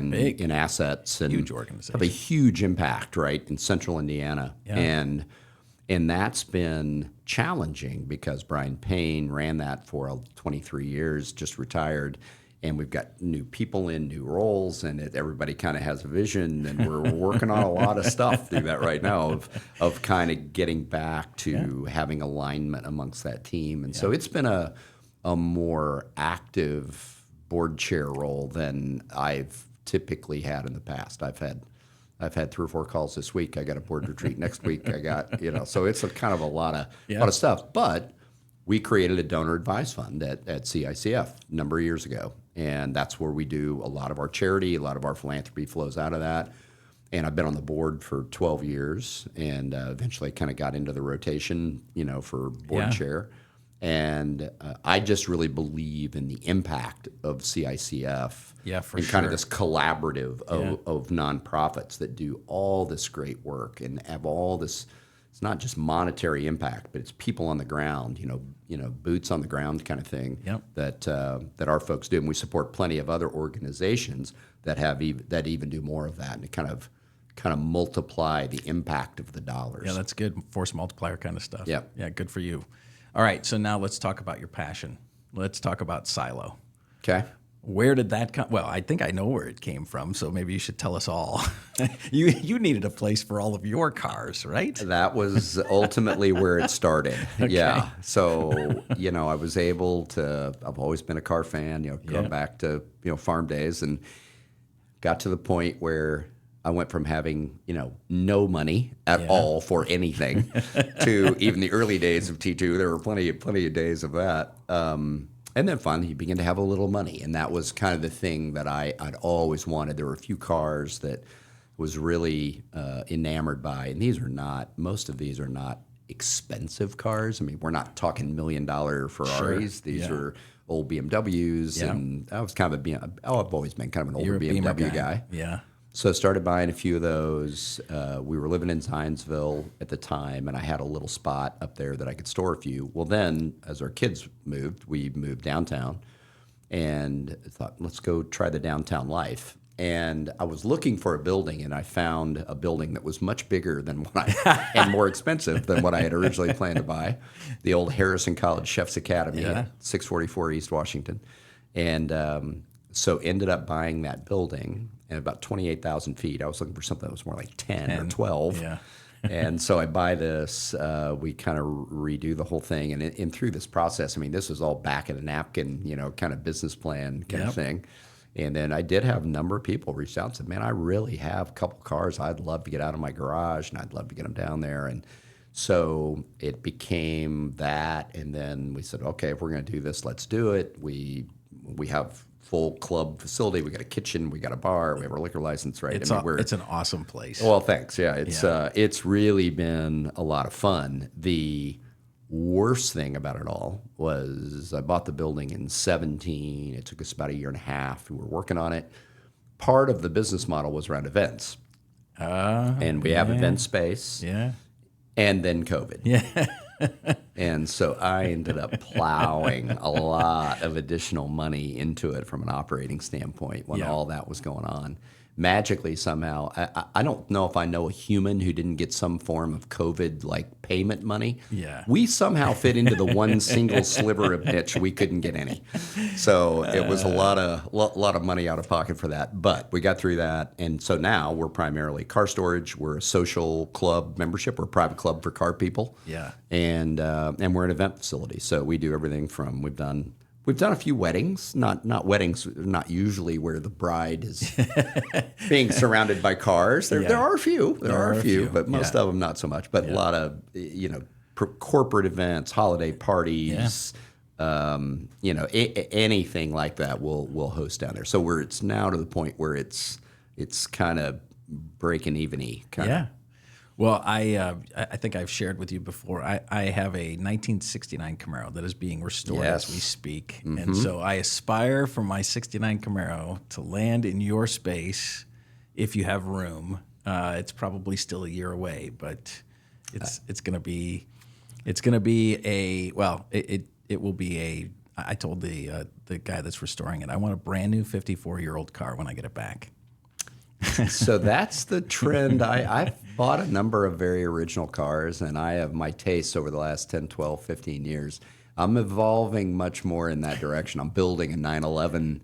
big. in assets and Huge organization. have a huge impact, right, in Central Indiana. And that's been challenging because Brian Payne ran that for 23 years, just retired. And we've got new people in new roles, and everybody kind of has a vision, and we're working on a lot of stuff through that right now of kind of getting back to having alignment amongst that team. And so it's been a more active board chair role than I've typically had in the past. I've had 3 or 4 calls this week. I got a board retreat next week. I got so it's a kind of a lot of stuff. But we created a donor advised fund at CICF a number of years ago. And that's where we do a lot of our charity, a lot of our philanthropy flows out of that. And I've been on the board for 12 years and eventually kind of got into the rotation, for board chair. And I just really believe in the impact of CICF for and kind of this collaborative of nonprofits that do all this great work and have all this. It's not just monetary impact, but it's people on the ground, boots on the ground kind of thing that our folks do, and we support plenty of other organizations that even do more of that, and to kind of multiply the impact of the dollars. Yeah, that's good. Force multiplier kind of stuff. Yeah. Yeah, good for you. All right, so now let's talk about your passion. Let's talk about Silo. Okay. Where did that come? Well, I think I know where it came from, so maybe you should tell us all. You needed a place for all of your cars, right? That was ultimately where it started. Okay. Yeah. So, I was able to, I've always been a car fan, going back to, farm days, and got to the point where I went from having, no money at all for anything to even the early days of T2. There were plenty of days of that. And then finally, you begin to have a little money, and that was kind of the thing that I'd always wanted. There were a few cars that was really enamored by, and most of these are not expensive cars. I mean, we're not talking $1 million Ferraris. These are old BMWs, and I was kind of I've always been kind of an older BMW guy. Yeah. So I started buying a few of those. We were living in Zionsville at the time, and I had a little spot up there that I could store a few. Well, then, as our kids moved, we moved downtown, and I thought, let's go try the downtown life. And I was looking for a building, and I found a building that was much bigger than and more expensive than what I had originally planned to buy. The old Harrison College Chef's Academy at 644 East Washington. And so ended up buying that building. And about 28,000 feet. I was looking for something that was more like 10 or 12. Yeah. And so I buy this. We kind of redo the whole thing. And through this process, I mean, this was all back in a napkin, kind of business plan kind of thing. And then I did have a number of people reach out and said, man, I really have a couple cars I'd love to get out of my garage, and I'd love to get them down there. And So it became that, and then we said, okay, if we're going to do this, let's do it. We have full club facility. We got a kitchen. We got a bar. We have our liquor license, right? It's an awesome place. Well, thanks. Yeah, it's really been a lot of fun. The worst thing about it all was I bought the building in 2017. It took us about a year and a half. We were working on it. Part of the business model was around events. And we have event space. Yeah. And then COVID. Yeah. And so I ended up plowing a lot of additional money into it from an operating standpoint when all that was going on. Magically, somehow, I don't know if I know a human who didn't get some form of COVID like payment money. Yeah. We somehow fit into the one single sliver of niche we couldn't get any. So it was a lot of money out of pocket for that. But we got through that, and so now we're primarily car storage. We're a social club membership. We're a private club for car people. Yeah. And we're an event facility. So we do everything from we've done a few weddings, not weddings, not usually where the bride is being surrounded by cars. There are a few, but most of them not so much. But a lot of corporate events, holiday parties, anything like that we'll host down there. So it's now to the point where it's kind of breaking even-y kind of. Well, I think I've shared with you before. I have a 1969 Camaro that is being restored as we speak, and so I aspire for my '69 Camaro to land in your space if you have room. It's probably still a year away, but it's going to be a it will be a. I told the guy that's restoring it, I want a brand new 54-year-old car when I get it back. So that's the trend. I've bought a number of very original cars, and I have my tastes over the last 10, 12, 15 years. I'm evolving much more in that direction. I'm building a 911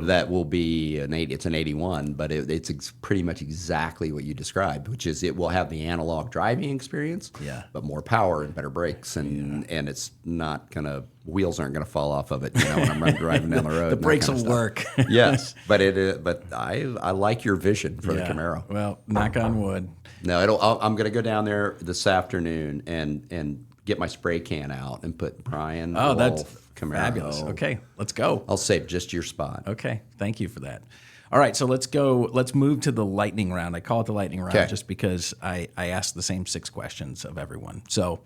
that will be it's an 81, but it's pretty much exactly what you described, which is it will have the analog driving experience, but more power and better brakes, and it's not gonna wheels aren't gonna fall off of it, when I'm driving down the road. The brakes will work. Yes, but I like your vision for the Camaro. Well, knock on wood. No, I'm gonna go down there this afternoon and get my spray can out and put Brian Wolff that's Camaro. Fabulous. Okay, let's go. I'll save just your spot. Okay, thank you for that. All right, so let's go. Let's move to the lightning round. I call it the lightning round just because I ask the same 6 questions of everyone. So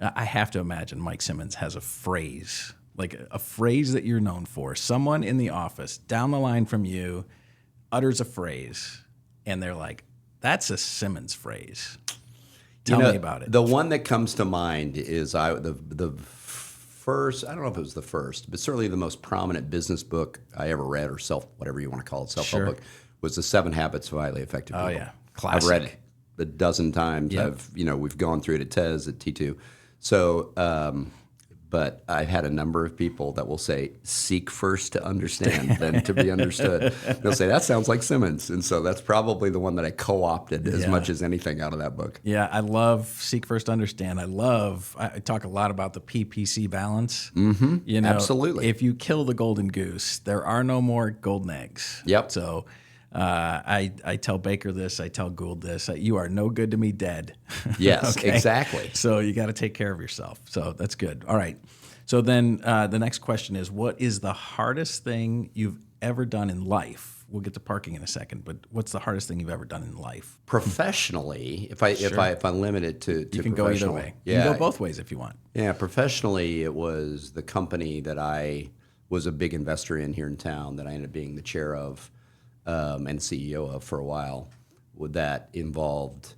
I have to imagine Mike Simmons has a phrase, like a phrase that you're known for. Someone in the office down the line from you utters a phrase, and they're like, that's a Simmons phrase. Tell me about it. The one that comes to mind is the first, I don't know if it was the first, but certainly the most prominent business book I ever read, or whatever you want to call it, self-help book, was The 7 Habits of Highly Effective People. Oh, yeah. Classic. I've read it a dozen times. Yep. We've gone through it at Tez, at T2. So, but I've had a number of people that will say, seek first to understand, then to be understood. They'll say, that sounds like Simmons. And so that's probably the one that I co-opted as much as anything out of that book. Yeah, I love seek first, understand. I talk a lot about the PPC balance. Mm-hmm. Absolutely. If you kill the golden goose, there are no more golden eggs. Yep. So I tell Baker this, I tell Gould this, you are no good to me dead. Yes, exactly. So you got to take care of yourself. So that's good. All right. So then the next question is, what is the hardest thing you've ever done in life? We'll get to parking in a second, but what's the hardest thing you've ever done in life? Professionally, if I limit it to you can go either way. You can go both ways if you want. Yeah, professionally, it was the company that I was a big investor in here in town that I ended up being the chair of and CEO of for a while. That involved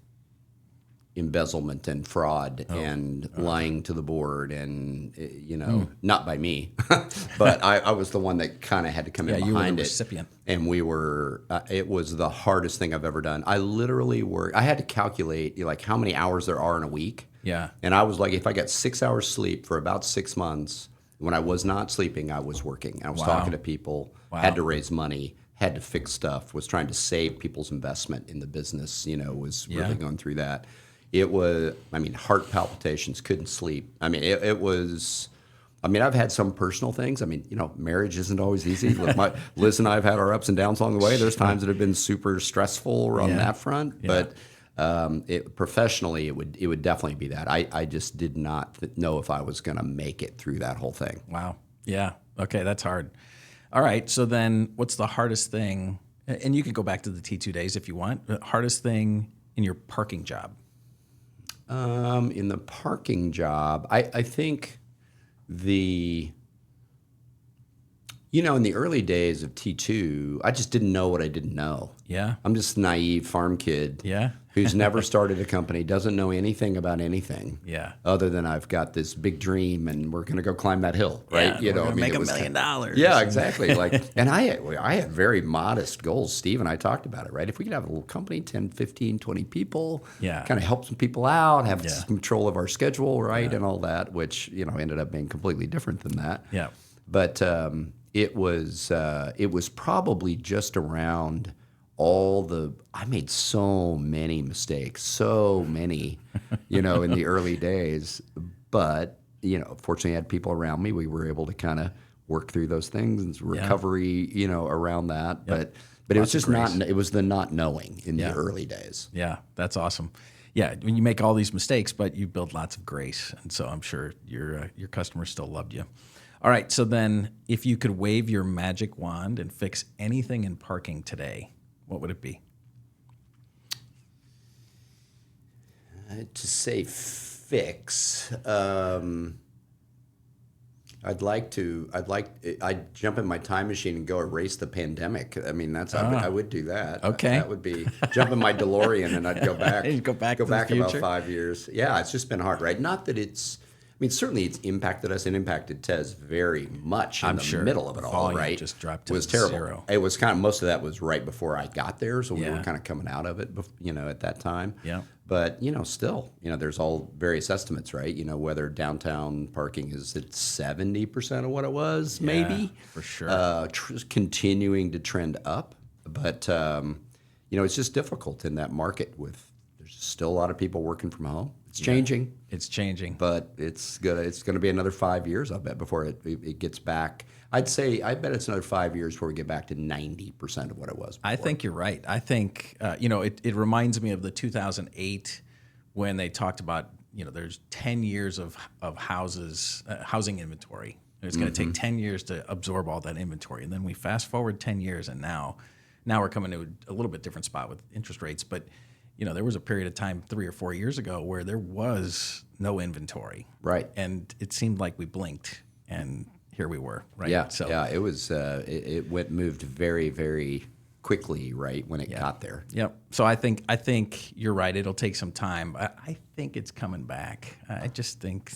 embezzlement and fraud and lying to the board, and not by me, but I was the one that kind of had to come in behind you were the it. recipient. And we were. It was the hardest thing I've ever done. I literally worked. I had to calculate like how many hours there are in a week. Yeah. And I was like, if I got 6 hours sleep for about 6 months, when I was not sleeping, I was working. I was talking to people. Had to raise money. Had to fix stuff. Was trying to save people's investment in the business. Was really going through that. It was, heart palpitations, couldn't sleep. It was, I've had some personal things. Marriage isn't always easy. Liz and I have had our ups and downs along the way. There's times that have been super stressful on that front. But Professionally, it would definitely be that. I just did not know if I was going to make it through that whole thing. Wow. Yeah. Okay, that's hard. All right. So then, what's the hardest thing? And you can go back to the T2 days if you want. The hardest thing in your parking job? In the parking job, I think in the early days of T2, I just didn't know what I didn't know. Yeah. I'm just a naive farm kid. Yeah. Who's never started a company, doesn't know anything about anything. Yeah. Other than I've got this big dream and we're going to go climb that hill, right? Yeah, we're gonna make $1 million. Yeah, exactly. And I had very modest goals. Steve and I talked about it, right? If we could have a little company, 10, 15, 20 people, kind of help some people out, have some control of our schedule, right? And all that, which, ended up being completely different than that. Yeah. But it was probably just around I made so many mistakes, in the early days. But, fortunately I had people around me. We were able to kind of work through those things and recovery, around that. Yep. But it was just it was the not knowing in the early days. Yeah, that's awesome. Yeah, when you make all these mistakes, but you build lots of grace. And so I'm sure your customers still loved you. All right, so then if you could wave your magic wand and fix anything in parking today, what would it be? To say fix, I'd jump in my time machine and go erase the pandemic. I mean, I would do that. Okay. That would be jump in my DeLorean and I'd go back. go back about 5 years. Yeah, it's just been hard, right? Not that certainly it's impacted us and impacted Tez very much in the middle of it all, right? Just dropped to was terrible. Zero. It was most of that was right before I got there, so we were kind of coming out of it, at that time. Yeah. But, still, there's all various estimates, right? Whether downtown parking is at 70% of what it was, maybe. For sure. Continuing to trend up. But, it's just difficult in that market there's still a lot of people working from home. It's changing. It's changing. But it's gonna be another 5 years, I bet, before it gets back. I bet it's another 5 years before we get back to 90% of what it was before. I think you're right. I think, it reminds me of the 2008 when they talked about, there's 10 years of housing inventory. It's going to take 10 years to absorb all that inventory. And then we fast forward 10 years and now we're coming to a little bit different spot with interest rates. But, there was a period of time 3 or 4 years ago where there was no inventory. Right. And it seemed like we blinked and here we were, right? Yeah, it was. It moved very, very quickly, right, when it got there. Yep. So I think you're right. It'll take some time. I think it's coming back. I just think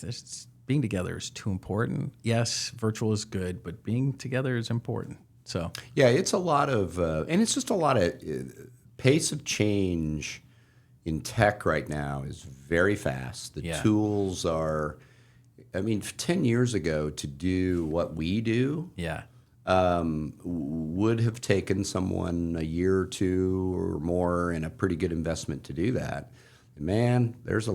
being together is too important. Yes, virtual is good, but being together is important. So yeah, it's a lot of, and it's just a lot of pace of change in tech right now is very fast. The tools are. 10 years ago to do what we do would have taken someone a year or two or more and a pretty good investment to do that. Man, there's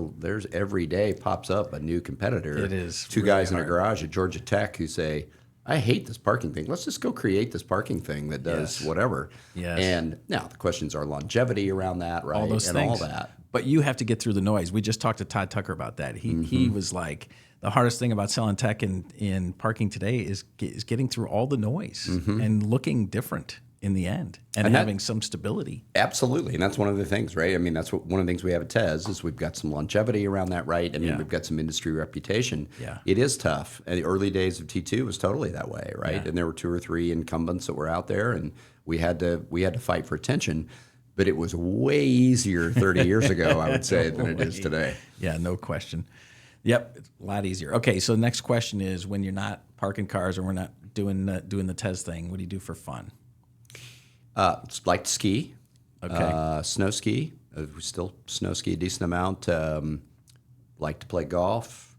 every day pops up a new competitor. It is two really guys hard. in a garage at Georgia Tech who say, I hate this parking thing. Let's just go create this parking thing that does whatever. Yes. And now the questions are longevity around that, right? All those and things. all that. But you have to get through the noise. We just talked to Todd Tucker about that. He was like, the hardest thing about selling tech in parking today is getting through all the noise and looking different in the end and having some stability. Absolutely, and that's one of the things, right? That's one of the things we have at Tez is we've got some longevity around that, right? We've got some industry reputation. Yeah. It is tough. And the early days of T2 was totally that way, right? Yeah. And there were 2 or 3 incumbents that were out there, and we had to fight for attention. But it was way easier 30 years ago, I would say, than it is today. Yeah, no question. Yep, it's a lot easier. Okay, so the next question is, when you're not parking cars or we're not doing the Tez thing, what do you do for fun? Like to ski. Okay. Snow ski. We still snow ski a decent amount. Like to play golf.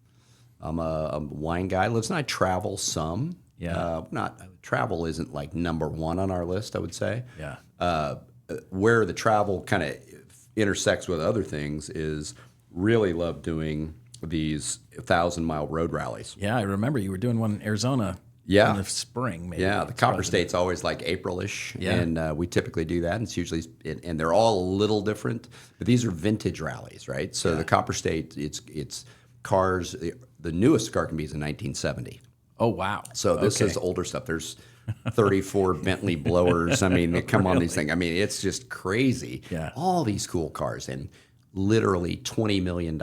I'm a wine guy. Listen, I travel some. Yeah. Travel isn't like number one on our list, I would say. Yeah. Where the travel kind of intersects with other things is really love doing these 1,000-mile road rallies. Yeah, I remember you were doing one in Arizona Yeah. in the spring, maybe. Yeah, the Copper State's always like April-ish, Yeah. and we typically do that. And it's usually, and they're all a little different, but these are vintage rallies, right? So the Copper State, it's cars. The newest car can be is in 1970. Oh, wow. So this is older stuff. There's 34 Bentley blowers. I mean, they come on these things. I mean, it's just crazy. Yeah. All these cool cars and literally $20 million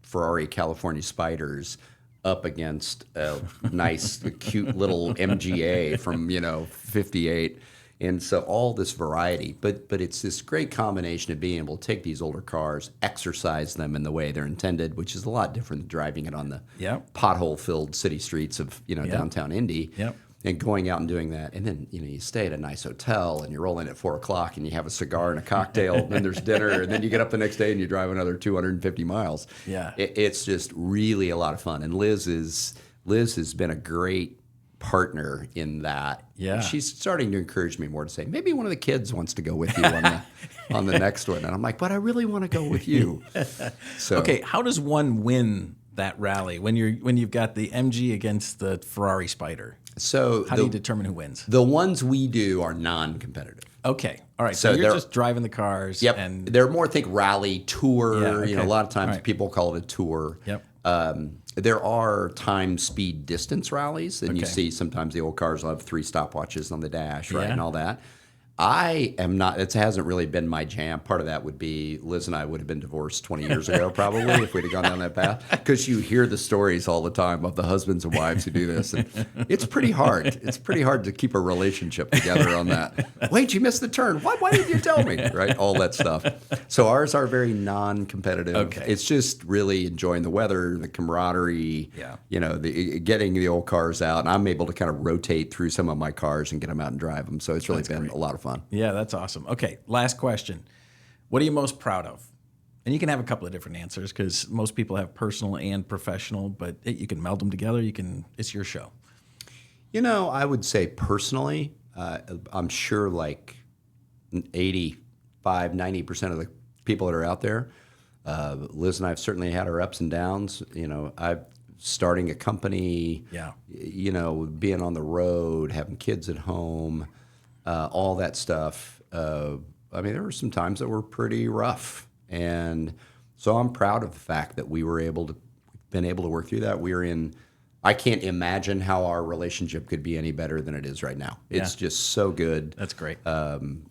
Ferrari California Spiders up against a nice, cute little MGA from 58, and so all this variety. But it's this great combination of being able to take these older cars, exercise them in the way they're intended, which is a lot different than driving it on the pothole-filled city streets of downtown Indy. Yep. And going out and doing that, and then you stay at a nice hotel, and you roll in at 4 o'clock, and you have a cigar and a cocktail, and then there's dinner, and then you get up the next day and you drive another 250 miles. Yeah, it's just really a lot of fun. And Liz has been a great partner in that. Yeah, she's starting to encourage me more to say maybe one of the kids wants to go with you on the next one, and I'm like, but I really want to go with you. So okay, how does one win that rally when you've got the MG against the Ferrari Spider? So how do you determine who wins? The ones we do are non-competitive. Okay, all right. So you're just driving the cars. Yep. And they're more a tour. Yeah, okay. A lot of times people call it a tour. Yep. There are time, speed, distance rallies, and you see sometimes the old cars will have 3 stopwatches on the dash, right, and all that. I am not. It hasn't really been my jam. Part of that would be Liz and I would have been divorced 20 years ago, probably, if we'd have gone down that path. Because you hear the stories all the time of the husbands and wives who do this, and it's pretty hard. It's pretty hard to keep a relationship together on that. Wait, you missed the turn. Why didn't you tell me? Right, all that stuff. So ours are very non-competitive. Okay. It's just really enjoying the weather, the camaraderie. Yeah. Getting the old cars out, and I'm able to kind of rotate through some of my cars and get them out and drive them. So it's really been a lot of fun. Yeah, that's awesome. Okay, last question. What are you most proud of? And you can have a couple of different answers because most people have personal and professional, but you can meld them together. It's your show. I would say personally, I'm sure like 85, 90% of the people that are out there, Liz and I have certainly had our ups and downs. I've starting a company, being on the road, having kids at home, all that stuff. There were some times that were pretty rough, and so I'm proud of the fact that we were been able to work through that. I can't imagine how our relationship could be any better than it is right now. It's just so good. That's great.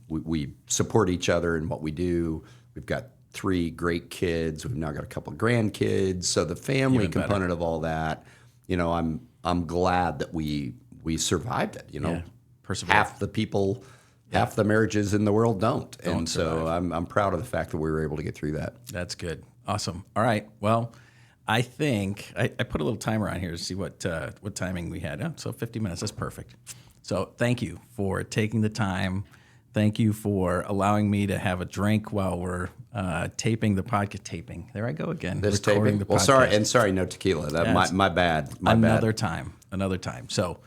We support each other in what we do. We've got 3 great kids. We've now got a couple of grandkids. So the family component of all that, I'm glad that we survived it. Half the people, half the marriages in the world don't. And so I'm proud of the fact that we were able to get through that. That's good. Awesome. All right. Well, I think I put a little timer on here to see what timing we had. Oh, so 50 minutes. That's perfect. So thank you for taking the time. Thank you for allowing me to have a drink while we're taping the podcast. Taping. There I go again. This taping? The well, podcast. sorry, no tequila. My bad. Another time. So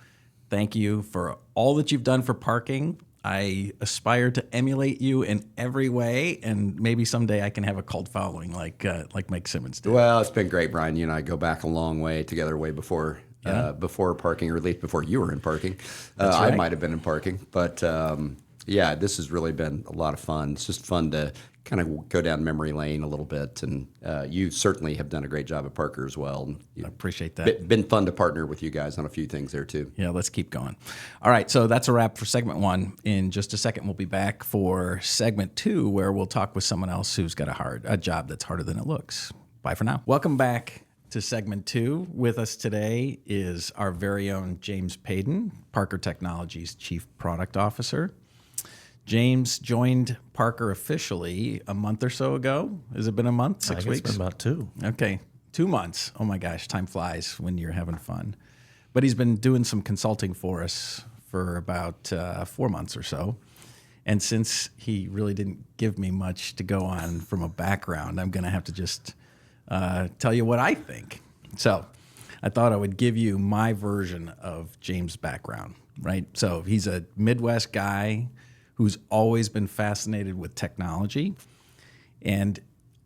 thank you for all that you've done for parking. I aspire to emulate you in every way, and maybe someday I can have a cult following like Mike Simmons did. Well, it's been great, Brian. You and I go back a long way together, way before parking, or at least before you were in parking. That's right. I might have been in parking, but this has really been a lot of fun. It's just fun to kind of go down memory lane a little bit, and you certainly have done a great job at Parker as well. I appreciate that. Been fun to partner with you guys on a few things there too. Yeah, let's keep going. All right, so that's a wrap for segment 1. In just a second, we'll be back for segment 2, where we'll talk with someone else who's got a job that's harder than it looks. Bye for now. Welcome back to segment 2. With us today is our very own James Paden, Parker Technology's Chief Product Officer. James joined Parker officially a month or so ago. Has it been a month? 6 weeks? It's been about 2. Okay, 2 months. Oh my gosh, time flies when you're having fun. But he's been doing some consulting for us for about 4 months or so. And since he really didn't give me much to go on from a background, I'm going to have to just tell you what I think. So I thought I would give you my version of James' background, right? So he's a Midwest guy who's always been fascinated with technology and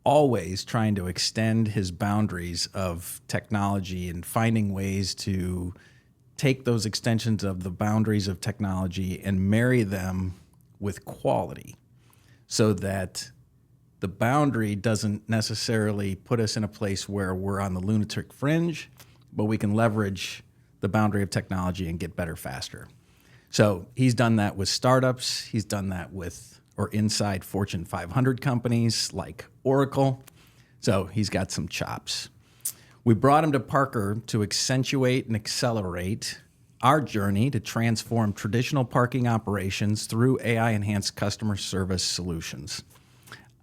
always trying to extend his boundaries of technology and finding ways to take those extensions of the boundaries of technology and marry them with quality so that the boundary doesn't necessarily put us in a place where we're on the lunatic fringe, but we can leverage the boundary of technology and get better faster. So he's done that with startups. He's done that with or inside Fortune 500 companies like Oracle. So he's got some chops. We brought him to Parker to accentuate and accelerate our journey to transform traditional parking operations through AI-enhanced customer service solutions.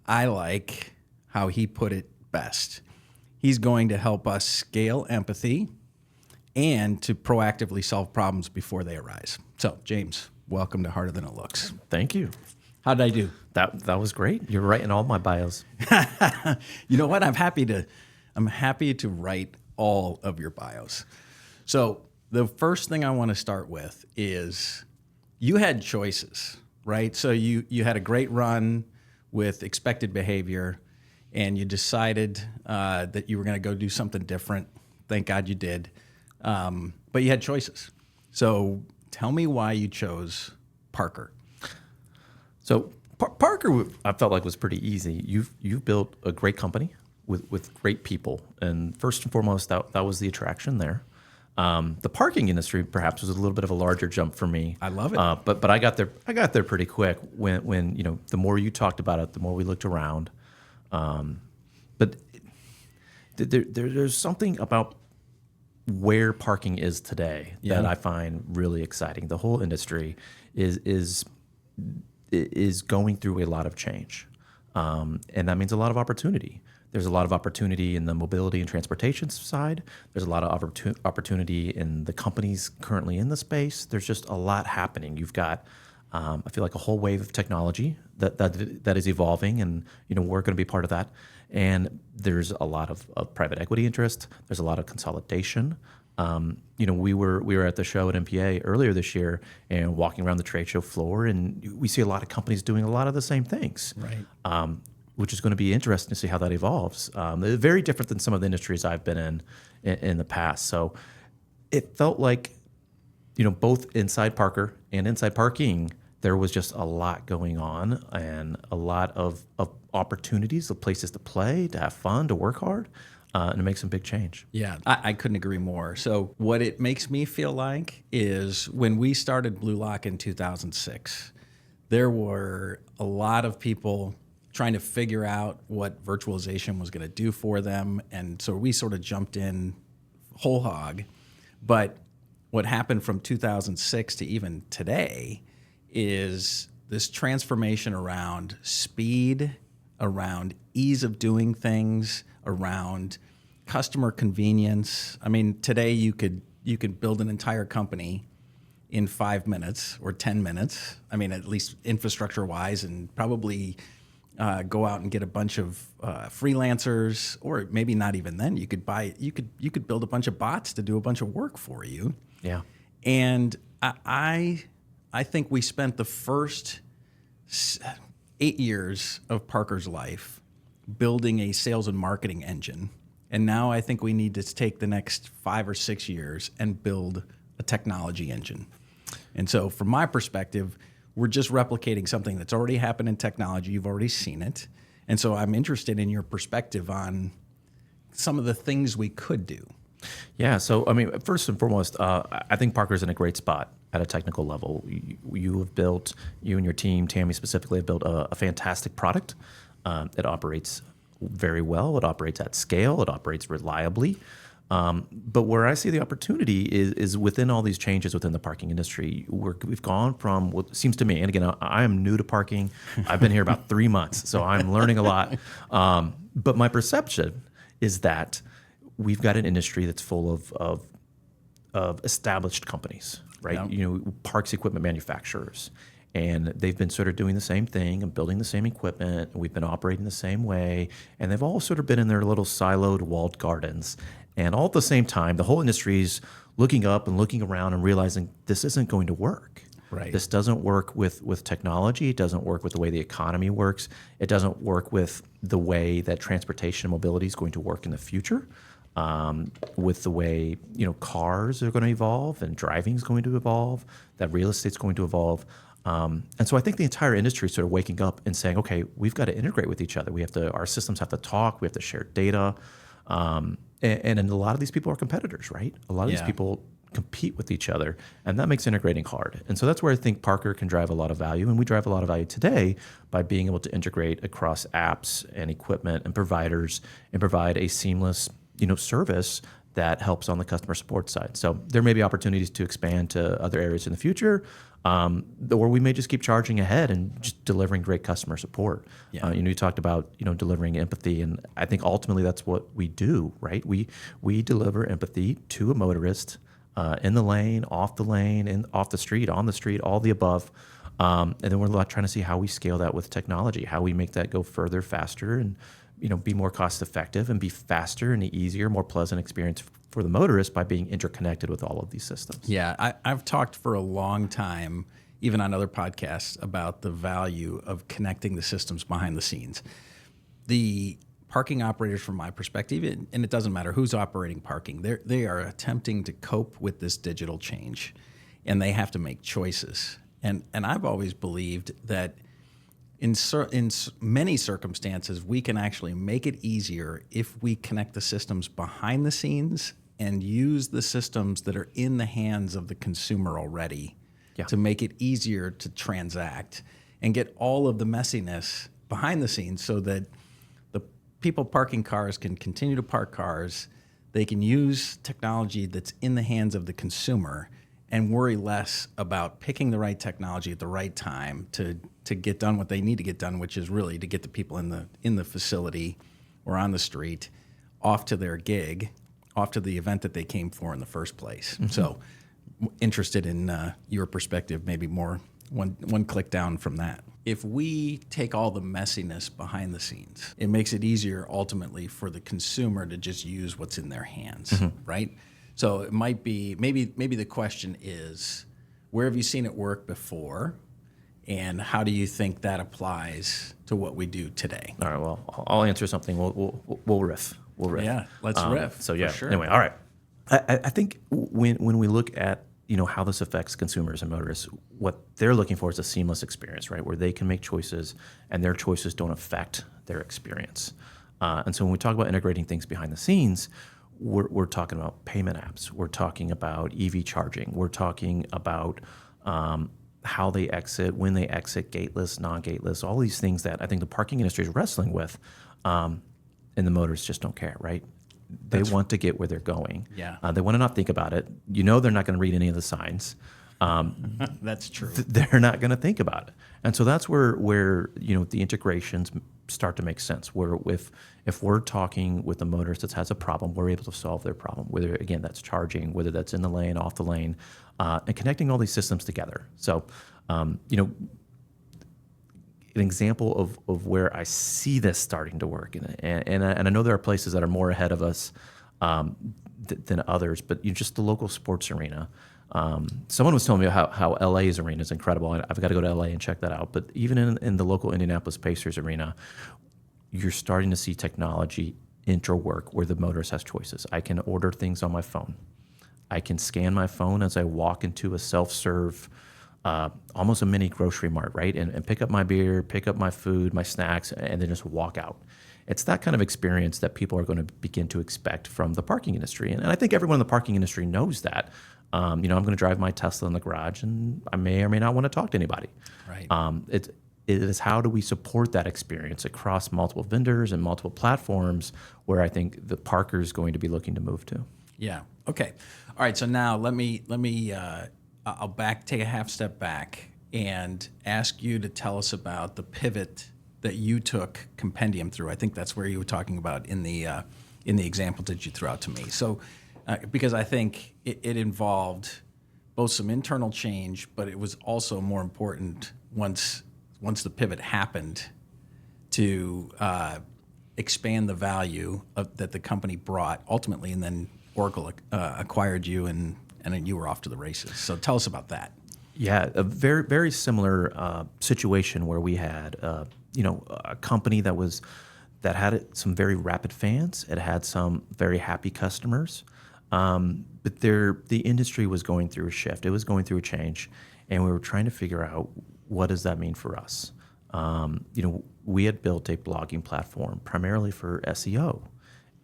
I like how he put it best. He's going to help us scale empathy and to proactively solve problems before they arise. So, James, welcome to Harder Than It Looks. Thank you. How did I do? That was great. You're writing all my bios. You know what? I'm happy to write all of your bios. So the first thing I want to start with is you had choices, right? So you had a great run with expected behavior, and you decided that you were going to go do something different. Thank God you did. But you had choices. So tell me why you chose Parker. So Parker, I felt like was pretty easy. You've built a great company with great people, and first and foremost, that was the attraction there. The parking industry perhaps was a little bit of a larger jump for me. I love it. But I got there pretty quick when the more you talked about it, the more we looked around. But there's something about where parking is today that I find really exciting. The whole industry is going through a lot of change, and that means a lot of opportunity. There's a lot of opportunity in the mobility and transportation side. There's a lot of opportunity in the companies currently in the space. There's just a lot happening. You've got, I feel like, a whole wave of technology that is evolving, and we're going to be part of that. And there's a lot of private equity interest. There's a lot of consolidation. We were at the show at MPA earlier this year and walking around the trade show floor, and we see a lot of companies doing a lot of the same things. Right. Which is going to be interesting to see how that evolves. Very different than some of the industries I've been in the past. So it felt like, both inside Parker and inside parking, there was just a lot going on and a lot of opportunities, of places to play, to have fun, to work hard, and to make some big change. Yeah, I couldn't agree more. So what it makes me feel like is when we started Blue Lock in 2006, there were a lot of people trying to figure out what virtualization was going to do for them. And so we sort of jumped in whole hog. But what happened from 2006 to even today is this transformation around speed, around ease of doing things, around customer convenience. I mean, today you could build an entire company in 5 minutes or 10 minutes. I mean, at least infrastructure-wise, and probably go out and get a bunch of freelancers, or maybe not even then. You could build a bunch of bots to do a bunch of work for you. Yeah. And I think we spent the first 8 years of Parker's life building a sales and marketing engine. And now I think we need to take the next 5 or 6 years and build a technology engine. And so from my perspective, we're just replicating something that's already happened in technology. You've already seen it. And so I'm interested in your perspective on some of the things we could do. Yeah. So, I mean, first and foremost, I think Parker's in a great spot at a technical level. You and your team, Tammy specifically, have built a fantastic product. It operates very well. It operates at scale. It operates reliably. But where I see the opportunity is within all these changes within the parking industry. We've gone from what seems to me, and again, I am new to parking. I've been here about 3 months, so I'm learning a lot. But my perception is that we've got an industry that's full of established companies, right? Yeah. Parks equipment manufacturers. And they've been sort of doing the same thing and building the same equipment. And we've been operating the same way. And they've all sort of been in their little siloed walled gardens. And all at the same time, the whole industry's looking up and looking around and realizing this isn't going to work. Right. This doesn't work with technology. It doesn't work with the way the economy works. It doesn't work with the way that transportation and mobility is going to work in the future. with the way cars are going to evolve and driving is going to evolve, that real estate's going to evolve. And so I think the entire industry is sort of waking up and saying, okay, we've got to integrate with each other. Our systems have to talk. We have to share data. And a lot of these people are competitors, right? A lot of these people compete with each other, and that makes integrating hard. And so that's where I think Parker can drive a lot of value, and we drive a lot of value today by being able to integrate across apps and equipment and providers and provide a seamless, service that helps on the customer support side. So there may be opportunities to expand to other areas in the future, or we may just keep charging ahead and just delivering great customer support. Yeah. You talked about delivering empathy, and I think ultimately that's what we do, right? We deliver empathy to a motorist in the lane, off the lane, and off the street, on the street, all the above. And then we're trying to see how we scale that with technology, how we make that go further, faster, and be more cost effective and be faster and easier, more pleasant experience for the motorist by being interconnected with all of these systems. Yeah, I've talked for a long time, even on other podcasts, about the value of connecting the systems behind the scenes. The parking operators, from my perspective, and it doesn't matter who's operating parking, they are attempting to cope with this digital change, and they have to make choices. And I've always believed that in many circumstances, we can actually make it easier if we connect the systems behind the scenes and use the systems that are in the hands of the consumer already to make it easier to transact and get all of the messiness behind the scenes so that the people parking cars can continue to park cars. They can use technology that's in the hands of the consumer and worry less about picking the right technology at the right time to get done what they need to get done, which is really to get the people in the facility or on the street off to their gig, off to the event that they came for in the first place. Mm-hmm. So interested in your perspective, maybe more one click down from that. If we take all the messiness behind the scenes, it makes it easier ultimately for the consumer to just use what's in their hands, right? So it might be, maybe the question is, where have you seen it work before, and how do you think that applies to what we do today? All right, well, I'll answer something. We'll riff. Yeah, let's riff. So yeah, sure. Anyway, all right. I think when we look at how this affects consumers and motorists, what they're looking for is a seamless experience, right, where they can make choices and their choices don't affect their experience. And so when we talk about integrating things behind the scenes, we're talking about payment apps. We're talking about EV charging. We're talking about how they exit, when they exit, gateless, non-gateless, all these things that I think the parking industry is wrestling with, and the motorists just don't care, right? They want to get where they're going. Yeah. They want to not think about it. They're not going to read any of the signs. That's true. They're not going to think about it. And so that's where the integrations start to make sense, where if we're talking with a motorist that has a problem, we're able to solve their problem, whether, again, that's charging, whether that's in the lane, off the lane, and connecting all these systems together. So, an example of where I see this starting to work, and I know there are places that are more ahead of us than others, but just the local sports arena. Someone was telling me how LA's arena is incredible. I've got to go to LA and check that out. But even in the local Indianapolis Pacers arena, you're starting to see technology enter work where the motorist has choices. I can order things on my phone. I can scan my phone as I walk into a self-serve, almost a mini grocery mart, right? And pick up my beer, pick up my food, my snacks, and then just walk out. It's that kind of experience that people are going to begin to expect from the parking industry. And I think everyone in the parking industry knows that. I'm going to drive my Tesla in the garage, and I may or may not want to talk to anybody. Right. It is how do we support that experience across multiple vendors and multiple platforms, where I think the Parker is going to be looking to move to. Yeah. Okay. All right. So now let me I'll take a half step back and ask you to tell us about the pivot that you took Compendium through. I think that's where you were talking about in the example that you threw out to me. So. Because I think it involved both some internal change, but it was also more important once the pivot happened to expand the value that the company brought ultimately, and then Oracle acquired you, and then you were off to the races. So tell us about that. Yeah, a very, very similar situation where we had a company that that had some very rapid fans. It had some very happy customers. But the industry was going through a shift. It was going through a change, and we were trying to figure out what does that mean for us. We had built a blogging platform primarily for SEO,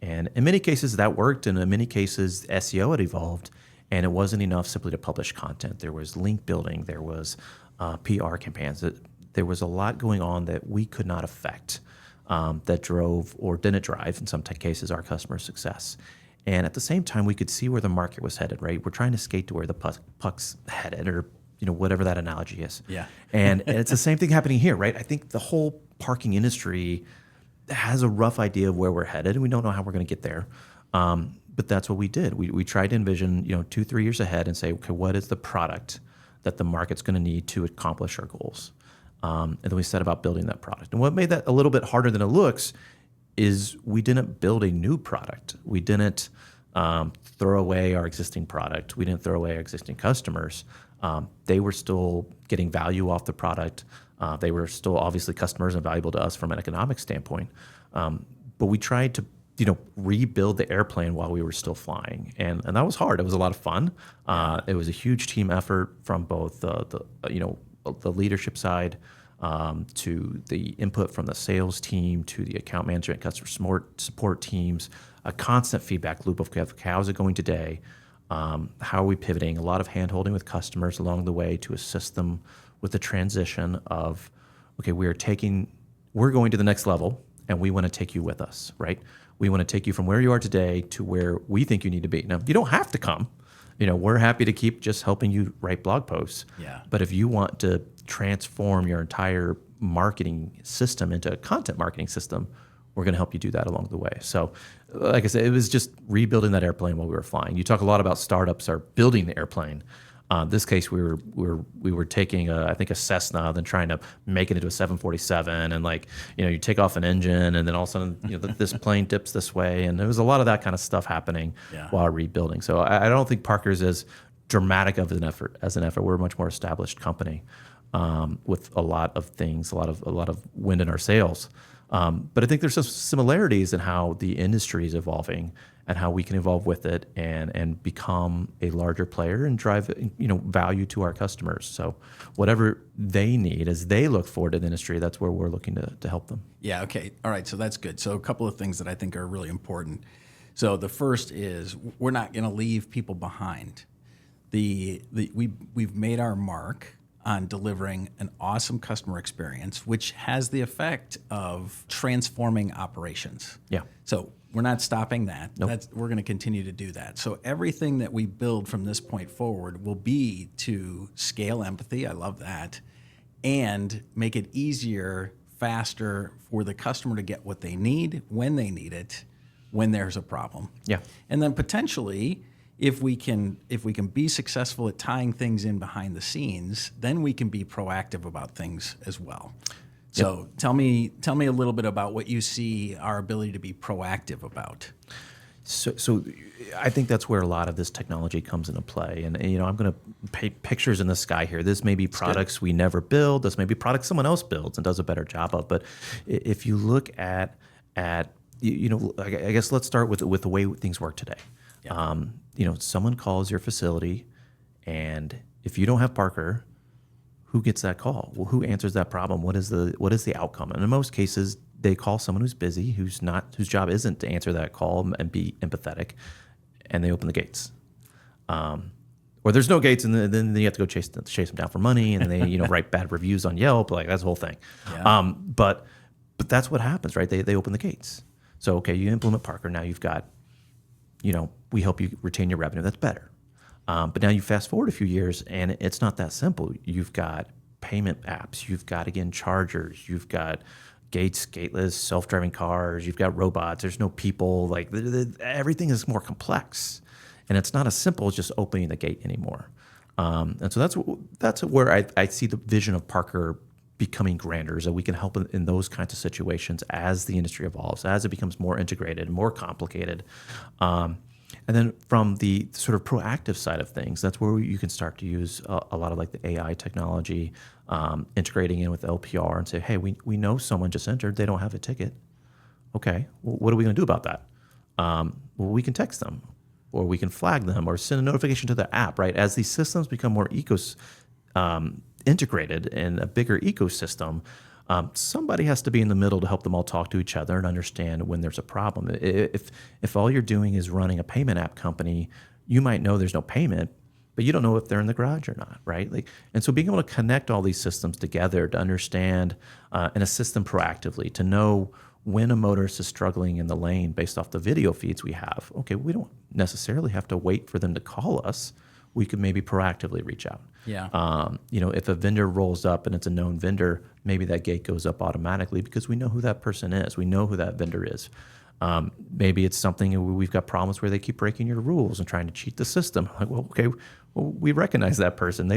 and in many cases that worked, and in many cases SEO had evolved, and it wasn't enough simply to publish content. There was link building, there was PR campaigns. There was a lot going on that we could not affect, that drove or didn't drive, in some cases, our customer success. And at the same time, we could see where the market was headed, right? We're trying to skate to where the puck's headed, or whatever that analogy is. Yeah. And it's the same thing happening here, right? I think the whole parking industry has a rough idea of where we're headed, and we don't know how we're going to get there. But that's what we did. We tried to envision, 2-3 years ahead and say, okay, what is the product that the market's going to need to accomplish our goals? And then we set about building that product. And what made that a little bit harder than it looks is we didn't build a new product. We didn't throw away our existing product. We didn't throw away our existing customers. They were still getting value off the product. They were still obviously customers and valuable to us from an economic standpoint. But we tried to rebuild the airplane while we were still flying. And that was hard. It was a lot of fun. It was a huge team effort from both the leadership side, to the input from the sales team, to the account management, customer support teams, a constant feedback loop of how's it going today, how are we pivoting, a lot of hand-holding with customers along the way to assist them with the transition of, okay, we're going to the next level, and we want to take you with us, right? We want to take you from where you are today to where we think you need to be. Now, you don't have to come. We're happy to keep just helping you write blog posts. Yeah. But if you want to transform your entire marketing system into a content marketing system, we're going to help you do that along the way. So, like I said, it was just rebuilding that airplane while we were flying. You talk a lot about startups are building the airplane. This case, we were taking I think a Cessna, then trying to make it into a 747, and you take off an engine, and then all of a sudden this plane dips this way, and there was a lot of that kind of stuff happening while rebuilding. So I don't think Parker's as dramatic of an effort We're a much more established company, with a lot of things, a lot of wind in our sails. But I think there's some similarities in how the industry is evolving and how we can evolve with it and become a larger player and drive value to our customers. So whatever they need as they look forward to the industry, that's where we're looking to help them. Yeah. Okay. All right. So that's good. So a couple of things that I think are really important. So the first is we're not going to leave people behind. We've made our mark on delivering an awesome customer experience, which has the effect of transforming operations. Yeah. So we're not stopping that. Nope. We're going to continue to do that. So everything that we build from this point forward will be to scale empathy. I love that. And make it easier, faster for the customer to get what they need, when they need it, when there's a problem. Yeah. And then potentially, if we can be successful at tying things in behind the scenes, then we can be proactive about things as well. So tell me a little bit about what you see our ability to be proactive about. So I think that's where a lot of this technology comes into play. And I'm going to paint pictures in the sky here. This may be products we never build. This may be products someone else builds and does a better job of. But if you look at I guess let's start with the way things work today. Yeah. Someone calls your facility, and if you don't have Parker, who gets that call? Well, who answers that problem? What is the outcome? And in most cases, they call someone who's busy, whose job isn't to answer that call and be empathetic, and they open the gates. Or there's no gates, and then you have to go chase them down for money, and they write bad reviews on Yelp. That's the whole thing. Yeah. But that's what happens, right? They open the gates. So okay, you implement Parker. Now you've got, we help you retain your revenue. That's better. But now you fast forward a few years, and it's not that simple. You've got payment apps. You've got, again, chargers. You've got gates, gateless, self-driving cars. You've got robots. There's no people. Everything is more complex, and it's not as simple as just opening the gate anymore. And so that's where I see the vision of Parker becoming grander, so we can help in those kinds of situations as the industry evolves, as it becomes more integrated, more complicated. And then from the sort of proactive side of things, that's where you can start to use a lot of the AI technology, integrating in with LPR and say, hey, we know someone just entered, they don't have a ticket. Okay, well, what are we going to do about that? Well, we can text them, or we can flag them, or send a notification to the app, right? As these systems become more integrated in a bigger ecosystem, somebody has to be in the middle to help them all talk to each other and understand when there's a problem. If all you're doing is running a payment app company, you might know there's no payment, but you don't know if they're in the garage or not, right? And so being able to connect all these systems together to understand and assist them proactively, to know when a motorist is struggling in the lane based off the video feeds we have. Okay, we don't necessarily have to wait for them to call us. We could maybe proactively reach out. Yeah. If a vendor rolls up and it's a known vendor, maybe that gate goes up automatically because we know who that person is. We know who that vendor is. Maybe it's something we've got problems where they keep breaking your rules and trying to cheat the system. Like, well, okay, well, we recognize that person.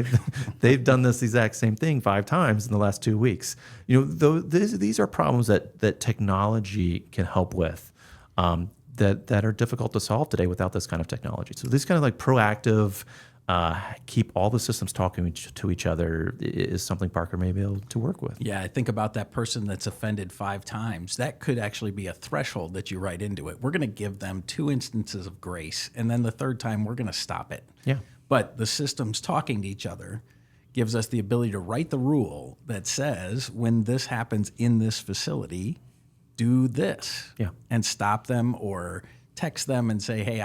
They've done this exact same thing 5 times in the last 2 weeks. These are problems that technology can help with. That are difficult to solve today without this kind of technology. So this kind of like proactive, keep all the systems talking to each other is something Parker may be able to work with. Yeah, I think about that person that's offended 5 times. That could actually be a threshold that you write into it. We're going to give them 2 instances of grace, and then the 3rd time we're going to stop it. Yeah. But the systems talking to each other gives us the ability to write the rule that says when this happens in this facility, do this. Yeah. And stop them or text them and say, hey,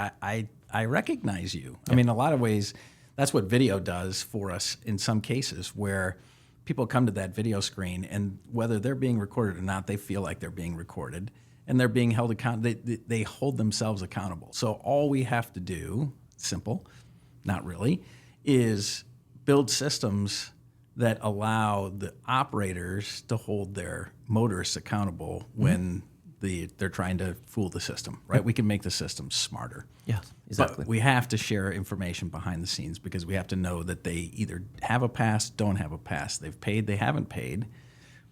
I recognize you. Yeah. I mean, a lot of ways, that's what video does for us in some cases, where people come to that video screen and whether they're being recorded or not, they feel like they're being recorded and they're being held accountable. They hold themselves accountable. So all we have to do, simple, not really, is build systems that allow the operators to hold their motorists accountable when they're trying to fool the system, right? We can make the system smarter. Yes, exactly. But we have to share information behind the scenes because we have to know that they either have a pass, don't have a pass. They've paid, they haven't paid.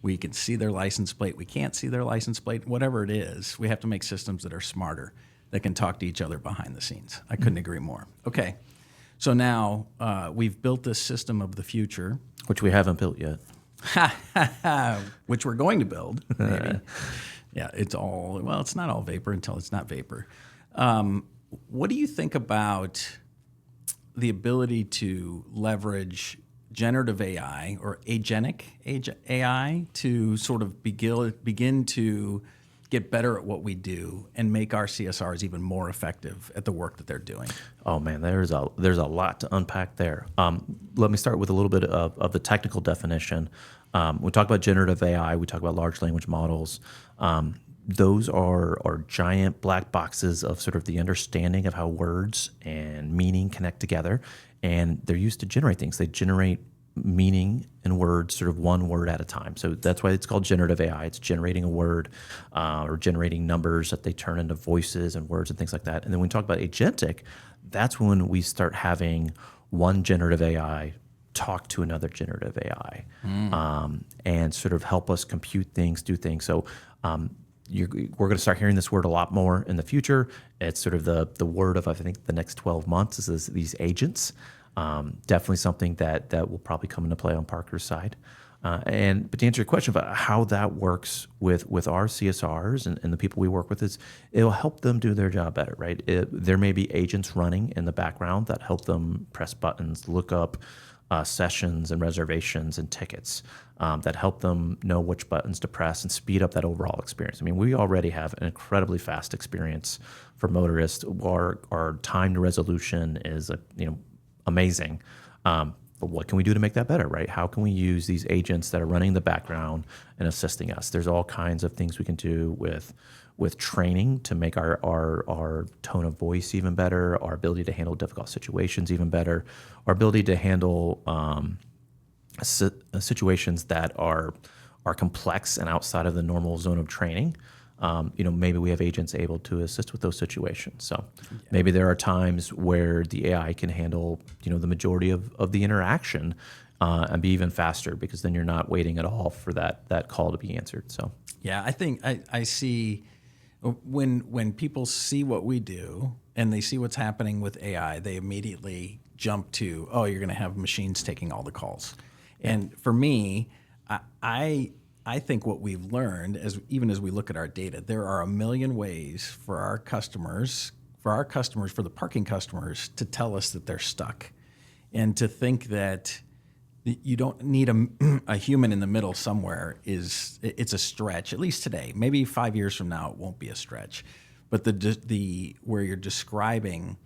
We can see their license plate. We can't see their license plate. Whatever it is, we have to make systems that are smarter, that can talk to each other behind the scenes. I couldn't agree more. Okay. So now we've built this system of the future. Which we haven't built yet. Which we're going to build, maybe. Yeah, it's not all vapor until it's not vapor. What do you think about the ability to leverage generative AI or agentic AI to sort of begin to get better at what we do and make our CSRs even more effective at the work that they're doing? Oh man, there's a lot to unpack there. Let me start with a little bit of the technical definition. We talk about generative AI, we talk about large language models. Those are giant black boxes of sort of the understanding of how words and meaning connect together, and they're used to generate things. They generate meaning in words, sort of one word at a time. So that's why it's called generative AI. It's generating a word or generating numbers that they turn into voices and words and things like that. And then when we talk about agentic, that's when we start having one generative AI talk to another generative AI and sort of help us compute things, do things. So we're going to start hearing this word a lot more in the future. It's sort of the word of, I think, the next 12 months is these agents. Definitely something that will probably come into play on Parker's side. But to answer your question about how that works with our CSRs and the people we work with, is it'll help them do their job better, right? There may be agents running in the background that help them press buttons, look up sessions and reservations and tickets, that help them know which buttons to press and speed up that overall experience. I mean, we already have an incredibly fast experience for motorists. Our time to resolution is amazing. But what can we do to make that better, right? How can we use these agents that are running in the background and assisting us? There's all kinds of things we can do with training to make our tone of voice even better, our ability to handle difficult situations even better, our ability to handle situations that are complex and outside of the normal zone of training. Maybe we have agents able to assist with those situations. So maybe there are times where the AI can handle, the majority of the interaction and be even faster, because then you're not waiting at all for that call to be answered. So yeah, I think I see when people see what we do and they see what's happening with AI, they immediately jump to, oh, you're going to have machines taking all the calls. And for me, I I think what we've learned, even as we look at our data, there are a million ways for our customers, for the parking customers, to tell us that they're stuck, and to think that you don't need a human in the middle somewhere it's a stretch. At least today, maybe 5 years from now, it won't be a stretch. But the where you're describing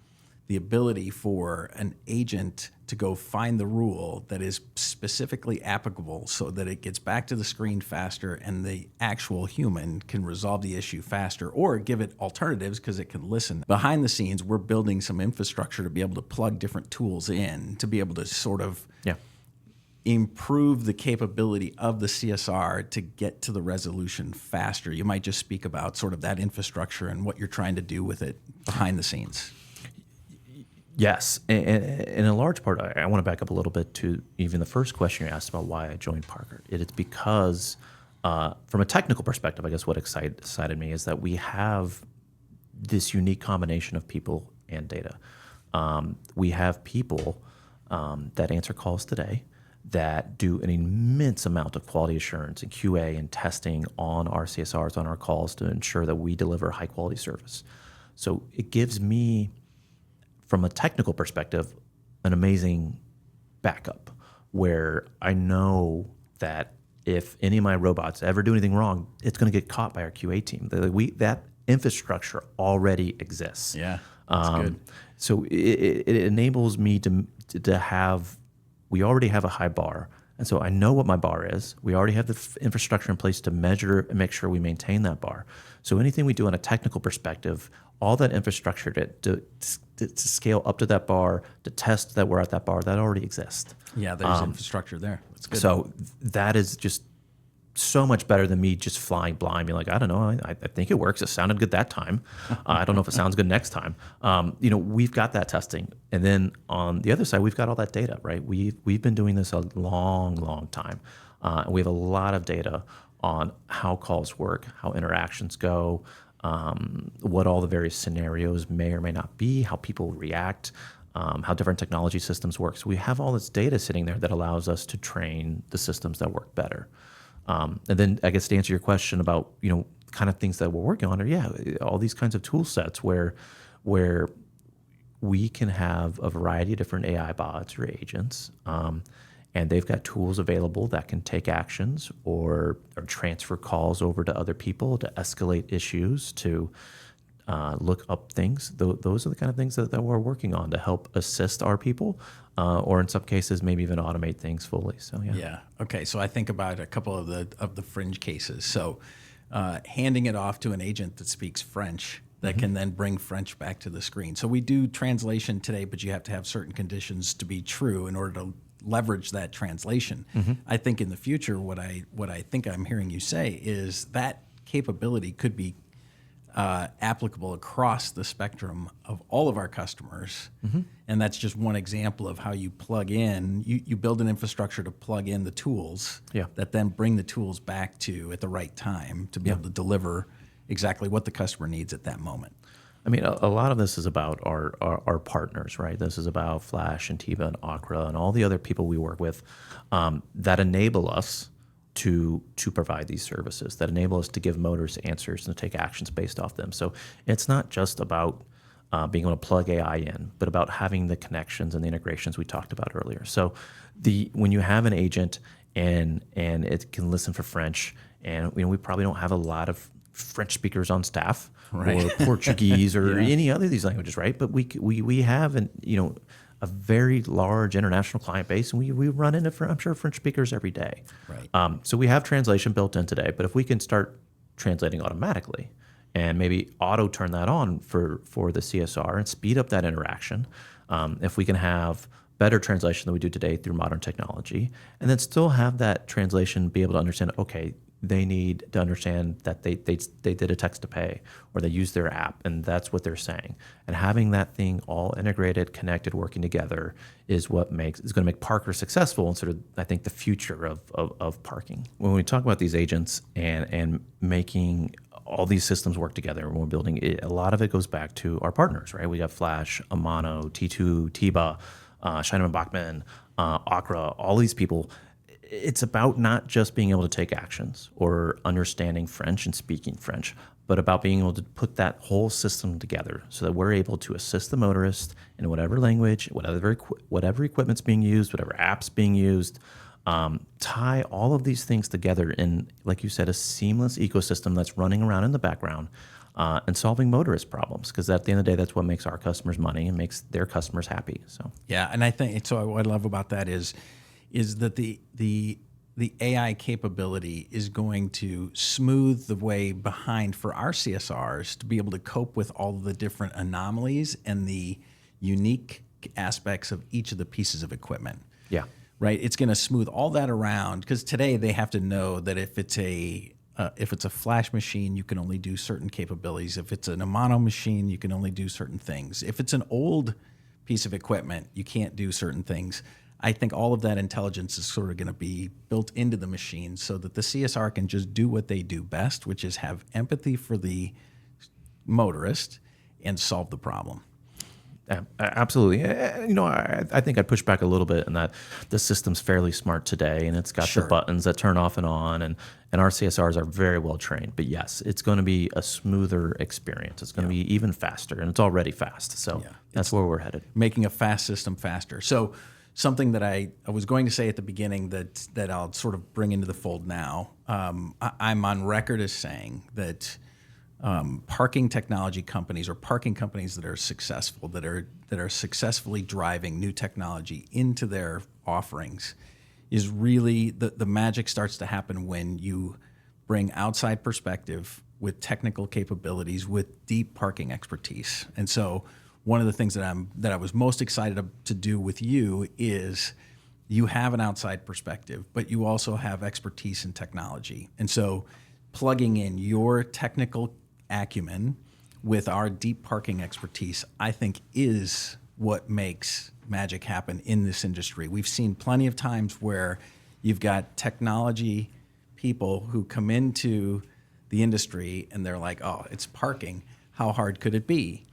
the ability for an agent to go find the rule that is specifically applicable so that it gets back to the screen faster and the actual human can resolve the issue faster or give it alternatives because it can listen. Behind the scenes, we're building some infrastructure to be able to plug different tools in, to be able to sort of improve the capability of the CSR to get to the resolution faster. You might just speak about sort of that infrastructure and what you're trying to do with it behind the scenes. Yes, and in a large part, I want to back up a little bit to even the first question you asked about why I joined Parker. It's because, from a technical perspective, I guess what excited me is that we have this unique combination of people and data. We have people that answer calls today that do an immense amount of quality assurance and QA and testing on our CSRs, on our calls to ensure that we deliver high quality service. So it gives me, from a technical perspective, an amazing backup where I know that if any of my robots ever do anything wrong, it's going to get caught by our QA team. That infrastructure already exists. Yeah, that's good. So it enables me to have, we already have a high bar. And so I know what my bar is. We already have the infrastructure in place to measure and make sure we maintain that bar. So anything we do on a technical perspective, all that infrastructure to scale up to that bar, to test that we're at that bar, that already exists. Yeah, there's infrastructure there. That's good. So that is just so much better than me just flying blind, being like, I don't know, I think it works. It sounded good that time. I don't know if it sounds good next time. We've got that testing. And then on the other side, we've got all that data, right? We've been doing this a long, long time. And we have a lot of data on how calls work, how interactions go, what all the various scenarios may or may not be, how people react, how different technology systems work. So we have all this data sitting there that allows us to train the systems that work better. And then I guess to answer your question about, kind of things that we're working on are, all these kinds of tool sets where we can have a variety of different AI bots or agents, and they've got tools available that can take actions or transfer calls over to other people, to escalate issues, to look up things. Those are the kind of things that we're working on to help assist our people, or in some cases, maybe even automate things fully. So yeah. Okay. So I think about a couple of the fringe cases. So handing it off to an agent that speaks French that can then bring French back to the screen. So we do translation today, but you have to have certain conditions to be true in order to leverage that translation. I think in the future, what I think I'm hearing you say is that capability could be applicable across the spectrum of all of our customers. And that's just one example of how you plug in, you build an infrastructure to plug in the tools that then bring the tools back to at the right time to be able to deliver exactly what the customer needs at that moment. I mean, a lot of this is about our partners, right? This is about Flash and Tiva and Okra and all the other people we work with that enable us to provide these services, that enable us to give motors answers and to take actions based off them. So it's not just about being able to plug AI in, but about having the connections and the integrations we talked about earlier. So when you have an agent and it can listen for French, and we probably don't have a lot of French speakers on staff, or Portuguese or any other of these languages, right? But we have a very large international client base, and we run into, I'm sure, French speakers every day. Right. So we have translation built in today, but if we can start translating automatically and maybe auto turn that on for the CSR and speed up that interaction, if we can have better translation than we do today through modern technology, and then still have that translation be able to understand, okay, they need to understand that they did a text to pay or they used their app and that's what they're saying. And having that thing all integrated, connected, working together is what is going to make Parker successful and sort of, I think, the future of parking. When we talk about these agents and making all these systems work together when we're building it, a lot of it goes back to our partners, right? We have Flash, Amano, T2, Tiba, Scheinemann Bachmann, Okra, all these people. it's about not just being able to take actions or understanding French and speaking French, but about being able to put that whole system together so that we're able to assist the motorist in whatever language, whatever equipment's being used, whatever app's being used, tie all of these things together in, like you said, a seamless ecosystem that's running around in the background and solving motorist problems. Because at the end of the day, that's what makes our customers money and makes their customers happy. So Yeah, and I think so. What I love about that is that the AI capability is going to smooth the way behind for our CSRs to be able to cope with all of the different anomalies and the unique aspects of each of the pieces of equipment. yeah. Right? It's going to smooth all that around, because today they have to know that if it's a flash machine, you can only do certain capabilities. If it's an mono machine, you can only do certain things. If it's an old piece of equipment, you can't do certain things. I think all of that intelligence is sort of going to be built into the machine so that the CSR can just do what they do best, which is have empathy for the motorist and solve the problem. Absolutely. I think I'd push back a little bit in that the system's fairly smart today, and it's got Sure. the buttons that turn off and on, and our CSRs are very well trained. But yes, it's going to be a smoother experience. It's going to be even faster, and it's already fast. So that's where we're headed. Making a fast system faster. So something that I was going to say at the beginning that I'll sort of bring into the fold now, I'm on record as saying that parking technology companies or parking companies that are successful, that are successfully driving new technology into their offerings, is really the magic starts to happen when you bring outside perspective with technical capabilities, with deep parking expertise. And so one of the things that I was most excited to do with you is you have an outside perspective, but you also have expertise in technology. And so plugging in your technical acumen with our deep parking expertise, I think, is what makes magic happen in this industry. We've seen plenty of times where you've got technology people who come into the industry and they're like, oh, it's parking. How hard could it be?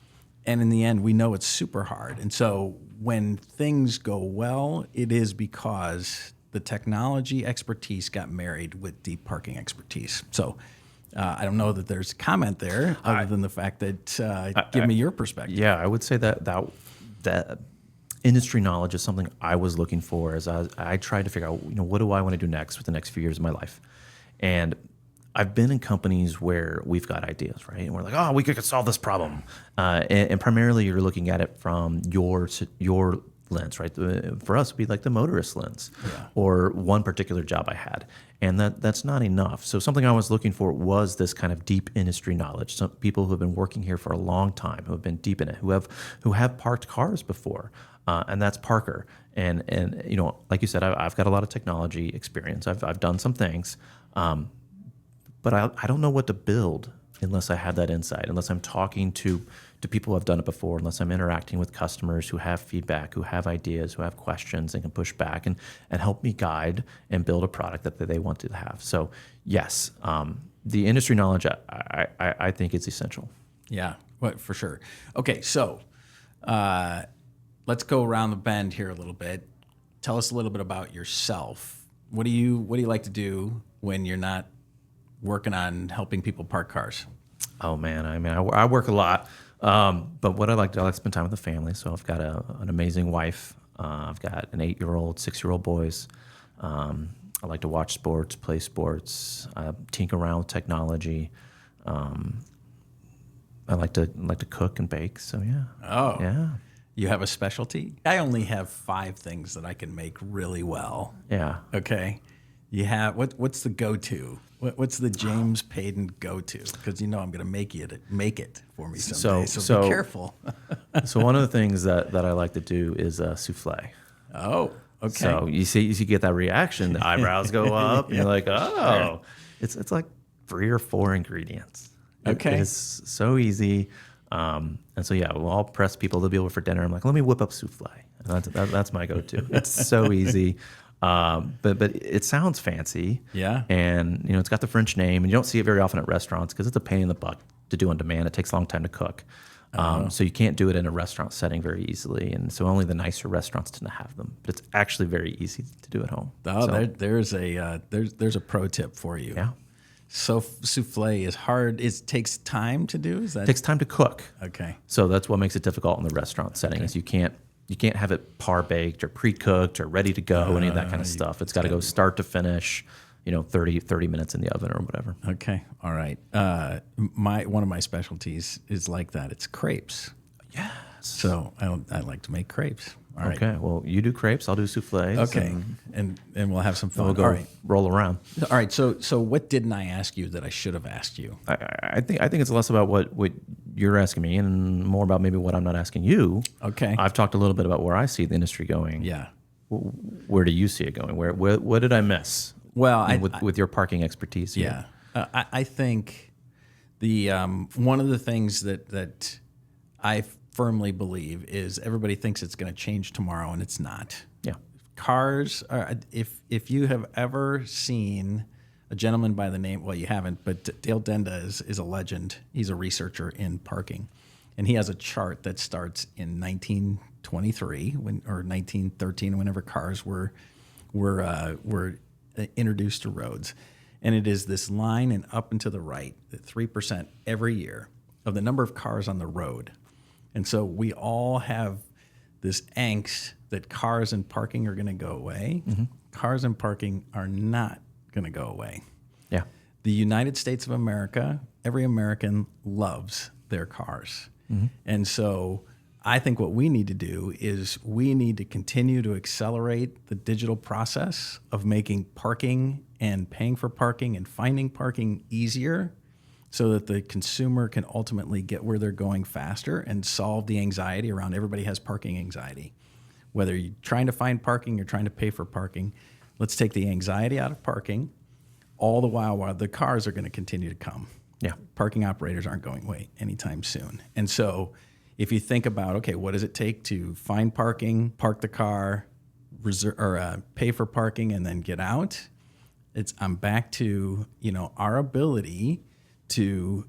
And in the end, we know it's super hard. And so when things go well, it is because the technology expertise got married with deep parking expertise. So I don't know that there's a comment there other than the fact that give me your perspective. Yeah, I would say that industry knowledge is something I was looking for as I tried to figure out, what do I want to do next with the next few years of my life? And I've been in companies where we've got ideas, right? And we're like, oh, we could solve this problem. And primarily you're looking at it from your lens, right? For us, it'd be like the motorist lens or one particular job I had. And that's not enough. So something I was looking for was this kind of deep industry knowledge. Some people who have been working here for a long time, who have been deep in it, who have parked cars before. And that's Parker. And like you said, I've got a lot of technology experience. I've done some things. But I don't know what to build unless I have that insight, unless I'm talking to people who have done it before, unless I'm interacting with customers who have feedback, who have ideas, who have questions and can push back and help me guide and build a product that they want to have. So yes, the industry knowledge, I think it's essential. Yeah, for sure. Okay, so let's go around the bend here a little bit. Tell us a little bit about yourself. What do you like to do when you're not working on helping people park cars? Oh man, I work a lot, but what I like to spend time with the family. So I've got an amazing wife. I've got an 8-year-old, 6-year-old boys. I like to watch sports, play sports, tinker around with technology. I like to cook and bake. So yeah. Oh, yeah. You have a specialty? I only have 5 things that I can make really well. Yeah. Okay. You have what's the go-to? What's the James Paden go-to? Because I'm going to make it for me someday. So be careful. So one of the things that I like to do is souffle. Oh, okay. So you get that reaction. The eyebrows go up, and you're like, oh, it's like 3 or 4 ingredients. Okay. It is so easy. And so I'll press people to be over for dinner. I'm like, let me whip up souffle. And that's my go-to. It's so easy. But it sounds fancy. Yeah. And it's got the French name, and you don't see it very often at restaurants because it's a pain in the butt to do on demand. It takes a long time to cook. So you can't do it in a restaurant setting very easily. And so only the nicer restaurants tend to have them. But it's actually very easy to do at home. Oh, So, there's a pro tip for you. yeah. So souffle is hard. It takes time to do. Is that It takes time to cook. okay? So that's what makes it difficult in the restaurant setting is you can't have it par baked or pre-cooked or ready to go, any of that kind of stuff. It's got to go start to finish, 30 minutes in the oven or whatever. Okay, all right. One of my specialties is like that. It's crepes. Yes. So I like to make crepes. All right. Okay. Well, you do crepes. I'll do souffles. Okay. And we'll have some fun. We'll go all right. roll around. All right. So what didn't I ask you that I should have asked you? I think it's less about what you're asking me and more about maybe what I'm not asking you. Okay. I've talked a little bit about where I see the industry going. Yeah. Where do you see it going? What did I miss? Well, with your parking expertise. Yeah. I think the one of the things that I firmly believe is everybody thinks it's going to change tomorrow, and it's not. Yeah. Cars are, if you have ever seen a gentleman by the name, well, you haven't, but Dale Denda is a legend. He's a researcher in parking, and he has a chart that starts in 1923 or 1913, whenever cars were introduced to roads, and it is this line and up and to the right, 3% every year of the number of cars on the road. And so we all have this angst that cars and parking are going to go away. Mm-hmm. Cars and parking are not going to go away. Yeah. The United States of America, every American loves their cars. Mm-hmm. And so I think what we need to do is we need to continue to accelerate the digital process of making parking and paying for parking and finding parking easier, so that the consumer can ultimately get where they're going faster and solve the anxiety around everybody has parking anxiety. Whether you're trying to find parking or trying to pay for parking, let's take the anxiety out of parking, all the while the cars are going to continue to come. Yeah. Parking operators aren't going away anytime soon. And so if you think about, okay, what does it take to find parking, park the car, pay for parking, and then get out? I'm back to, our ability to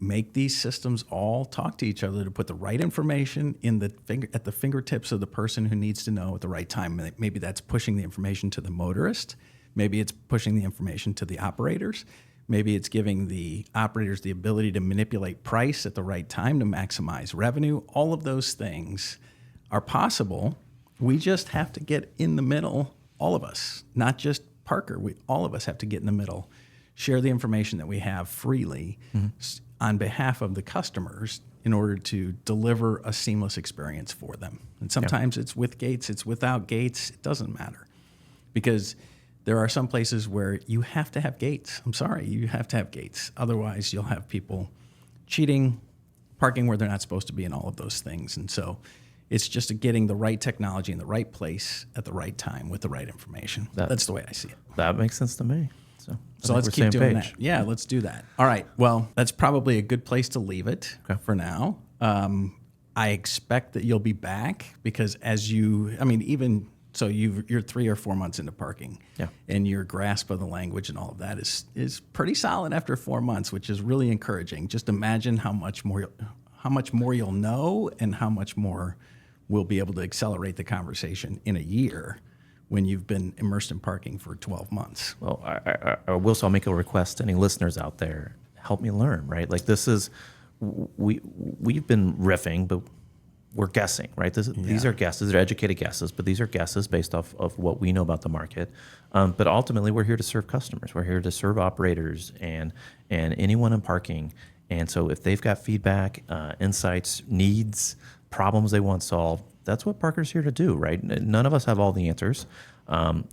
make these systems all talk to each other, to put the right information at the fingertips of the person who needs to know at the right time. Maybe that's pushing the information to the motorist. Maybe it's pushing the information to the operators. Maybe it's giving the operators the ability to manipulate price at the right time to maximize revenue. All of those things are possible. We just have to get in the middle, all of us, not just Parker. All of us have to get in the middle, share the information that we have freely on behalf of the customers in order to deliver a seamless experience for them. And sometimes it's with gates, it's without gates, it doesn't matter. Because there are some places where you have to have gates. I'm sorry, you have to have gates. Otherwise, you'll have people cheating, parking where they're not supposed to be, and all of those things. And so it's just getting the right technology in the right place at the right time with the right information. That's the way I see it. That makes sense to me. So let's keep doing that. Yeah, let's do that. All right. Well, that's probably a good place to leave it for now. I expect that you'll be back because you're 3 or 4 months into parking, and your grasp of the language and all of that is pretty solid after 4 months, which is really encouraging. Just imagine how much more you'll know and how much more we'll be able to accelerate the conversation in a year when you've been immersed in parking for 12 months. Well, I will, so I'll make a request to any listeners out there, help me learn, right? Like this is, we've been riffing, but we're guessing, right? These are guesses, they're educated guesses, but these are guesses based off of what we know about the market. But ultimately, we're here to serve customers. We're here to serve operators and anyone in parking. And so if they've got feedback, insights, needs, problems they want solved, that's what Parker's here to do, right? None of us have all the answers.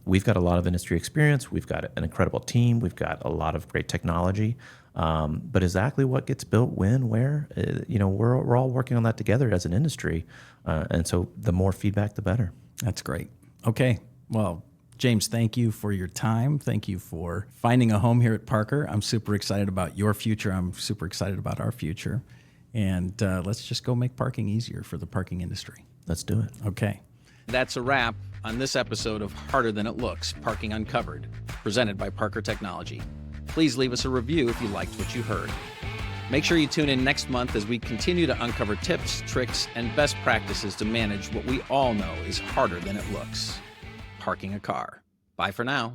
We've got a lot of industry experience. We've got an incredible team. We've got a lot of great technology. But exactly what gets built, when, where, we're all working on that together as an industry. And so the more feedback, the better. That's great. Okay. Well, James, thank you for your time. Thank you for finding a home here at Parker. I'm super excited about your future. I'm super excited about our future. And let's just go make parking easier for the parking industry. Let's do it. Okay. That's a wrap on this episode of Harder Than It Looks, Parking Uncovered, presented by Parker Technology. Please leave us a review if you liked what you heard. Make sure you tune in next month as we continue to uncover tips, tricks, and best practices to manage what we all know is harder than it looks: parking a car. Bye for now.